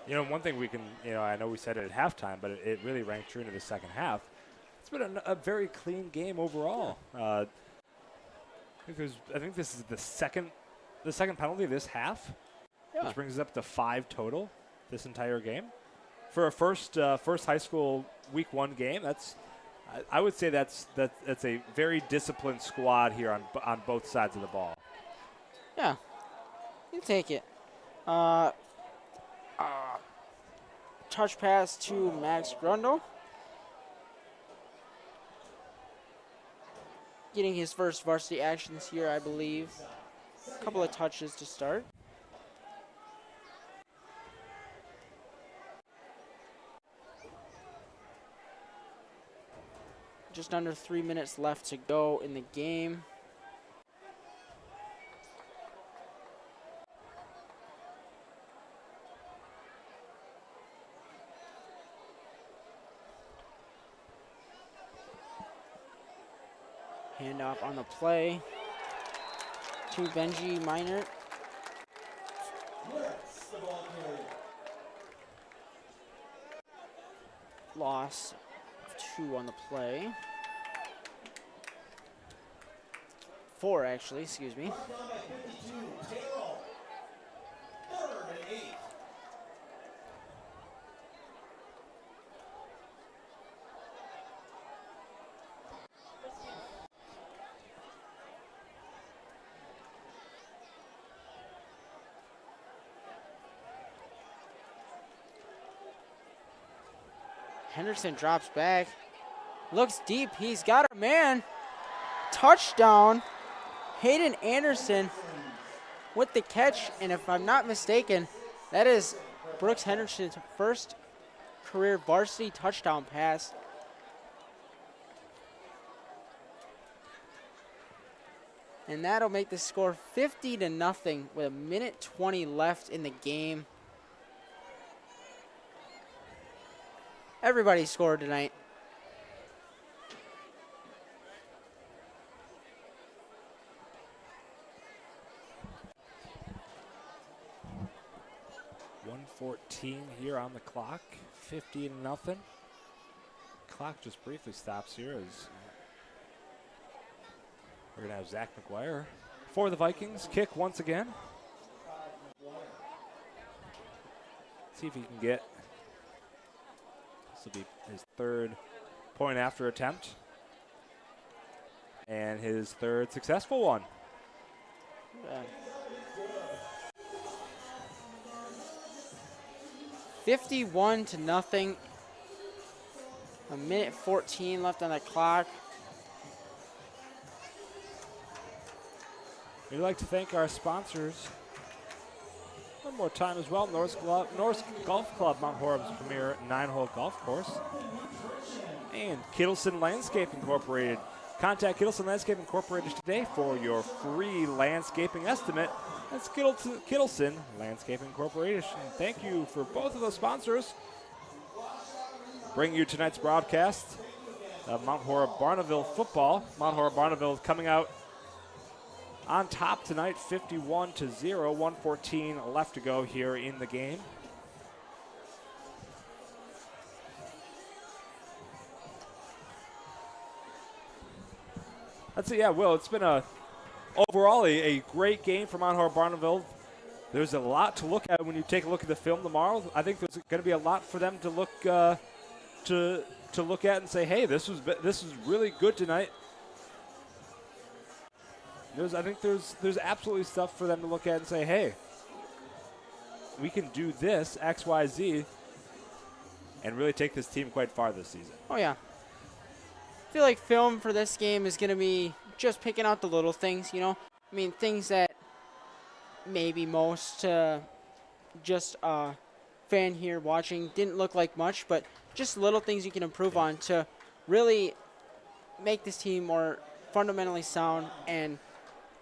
Speaker 1: You know, one thing we can, I know we said it at halftime, but it really rang true into the second half. It's been a very clean game overall. I think this is the second penalty of this half, which brings us up to 5 total this entire game. For a first high school week 1 game, I would say that's a very disciplined squad here on both sides of the ball.
Speaker 6: Yeah, you take it. Touch pass to Max Grundle. Getting his first varsity actions here, I believe. A couple of touches to start. Just under 3 minutes left to go in the game. Handoff on the play to Benji Minor. Loss of 2 on the play. 4 actually, excuse me. Henderson drops back, looks deep, he's got a man. Touchdown, Hayden Anderson with the catch, and if I'm not mistaken, that is Brooks Henderson's first career varsity touchdown pass. And that'll make the score 50-0 with 1:20 left in the game. Everybody scored tonight.
Speaker 1: .114 here on the clock, 50-0. Clock just briefly stops here as we're gonna have Zach McGuire for the Vikings. Kick once again. See if he can get. This will be his 3rd point after attempt and his 3rd successful one.
Speaker 6: 51-0. 1:14 left on the clock.
Speaker 1: We'd like to thank our sponsors one more time as well. Norse Golf Club, Mount Horeb's premier 9-hole golf course. And Kittleson Landscape Incorporated. Contact Kittleson Landscape Incorporated today for your free landscaping estimate. That's Kittleson Landscape Incorporated. Thank you for both of those sponsors. Bring you tonight's broadcast of Mount Horeb Barneveld Football. Mount Horeb Barneveld coming out on top tonight, 51-0, 1:14 left to go here in the game. That's it. Yeah, Will. It's been overall a great game for Mount Horeb Barneveld. There's a lot to look at when you take a look at the film tomorrow. I think there's going to be a lot for them to look to look at and say, hey, this was really good tonight. I think there's absolutely stuff for them to look at and say, hey, we can do this X, Y, Z, and really take this team quite far this season.
Speaker 6: Oh yeah. I feel like film for this game is going to be just picking out the little things, you know. I mean, things that maybe most just fan here watching didn't look like much, but just little things you can improve on to really make this team more fundamentally sound and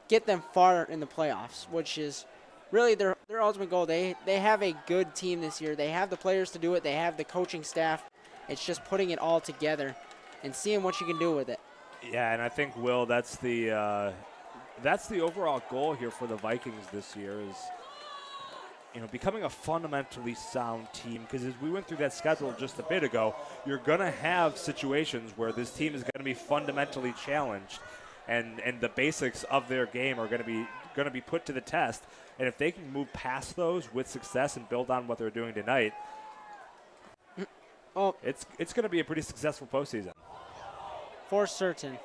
Speaker 6: get them far in the playoffs, which is really their ultimate goal. They have a good team this year. They have the players to do it. They have the coaching staff. It's just putting it all together and seeing what you can do with it.
Speaker 1: Yeah, and I think, Will, that's the overall goal here for the Vikings this year is, becoming a fundamentally sound team. Because as we went through that schedule just a bit ago, you're going to have situations where this team is going to be fundamentally challenged, and the basics of their game are going to be put to the test. And if they can move past those with success and build on what they're doing tonight, it's going to be a pretty successful postseason.
Speaker 6: For certain.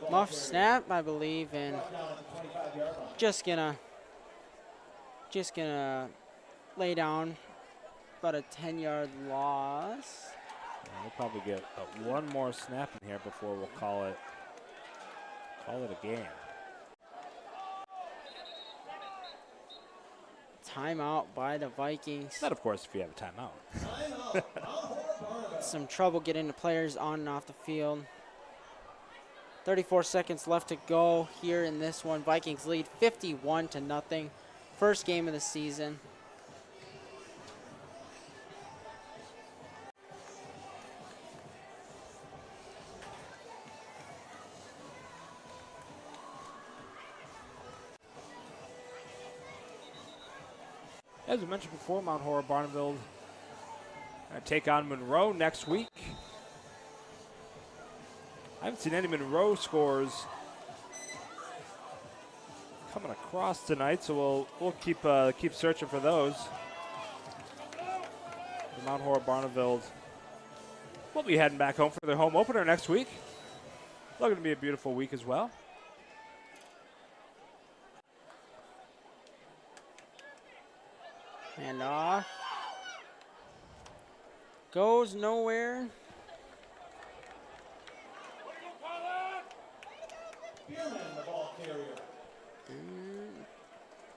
Speaker 6: Muff snap, I believe, and just gonna lay down about a 10-yard loss.
Speaker 1: We'll probably get one more snap in here before we'll call it a game.
Speaker 6: Timeout by the Vikings.
Speaker 1: That, of course, if you have a timeout.
Speaker 6: Some trouble getting the players on and off the field. 34 seconds left to go here in this one. Vikings lead 51-0. First game of the season.
Speaker 1: As we mentioned before, Mount Horeb Barneveld take on Monroe next week. I haven't seen any Monroe scores coming across tonight, so we'll keep searching for those. The Mount Horeb Barneveld will be heading back home for their home opener next week. Looking to be a beautiful week as well.
Speaker 6: And off. Goes nowhere.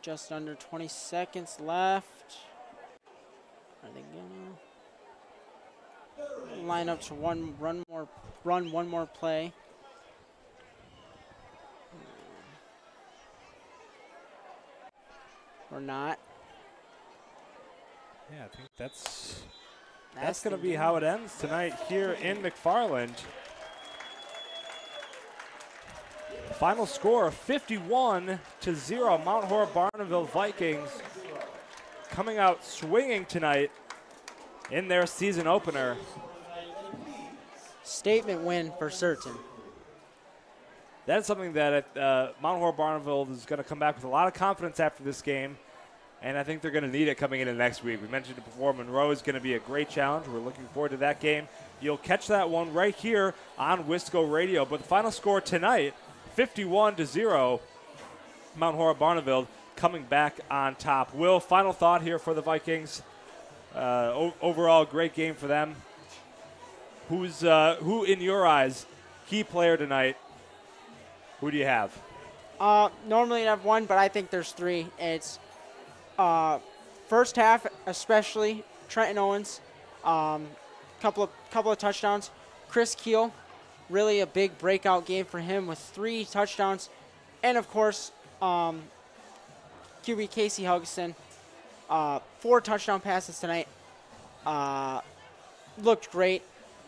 Speaker 6: Just under 20 seconds left. Are they gonna line up to run one more play? Or not?
Speaker 1: Yeah, I think that's going to be how it ends tonight here in McFarland. Final score 51-0. Mount Horeb Barneveld Vikings coming out swinging tonight in their season opener.
Speaker 6: Statement win for certain.
Speaker 1: That's something that Mount Horeb Barneveld is going to come back with a lot of confidence after this game. And I think they're going to need it coming into next week. We mentioned it before. Monroe is going to be a great challenge. We're looking forward to that game. You'll catch that one right here on Wisco Radio. But the final score tonight, 51-0. Mount Horeb Barneveld coming back on top. Will, final thought here for the Vikings. Overall, great game for them. Who, in your eyes, key player tonight? Who do you have?
Speaker 6: Normally I'd have one, but I think there's three. It's first half, especially Trenton Owens, couple of touchdowns. Chris Keel, really a big breakout game for him with 3 touchdowns, and of course, QB Casey Helgeson, 4 touchdown passes tonight. Looked great.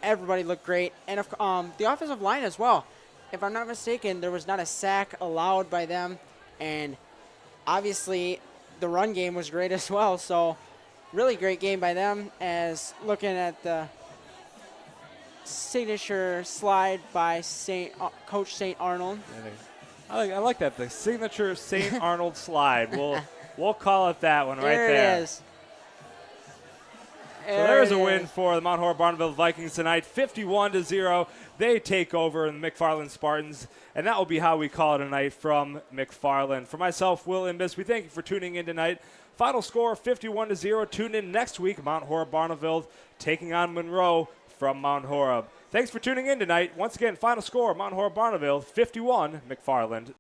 Speaker 6: Everybody looked great, and the offensive line as well. If I'm not mistaken, there was not a sack allowed by them, and obviously the run game was great as well. So really great game by them. As looking at the signature slide by Coach St. Arnold.
Speaker 1: I like that, the signature St. Arnold slide. We'll call it that one right there.
Speaker 6: There it is.
Speaker 1: So there's a win for the Mount Horeb Barneveld Vikings tonight, 51-0. They take over the McFarland Spartans, and that will be how we call it a night from McFarland. For myself, Will Imbis, we thank you for tuning in tonight. Final score, 51-0. Tune in next week, Mount Horeb Barneveld taking on Monroe from Mount Horeb. Thanks for tuning in tonight. Once again, final score, Mount Horeb Barneveld, 51, McFarland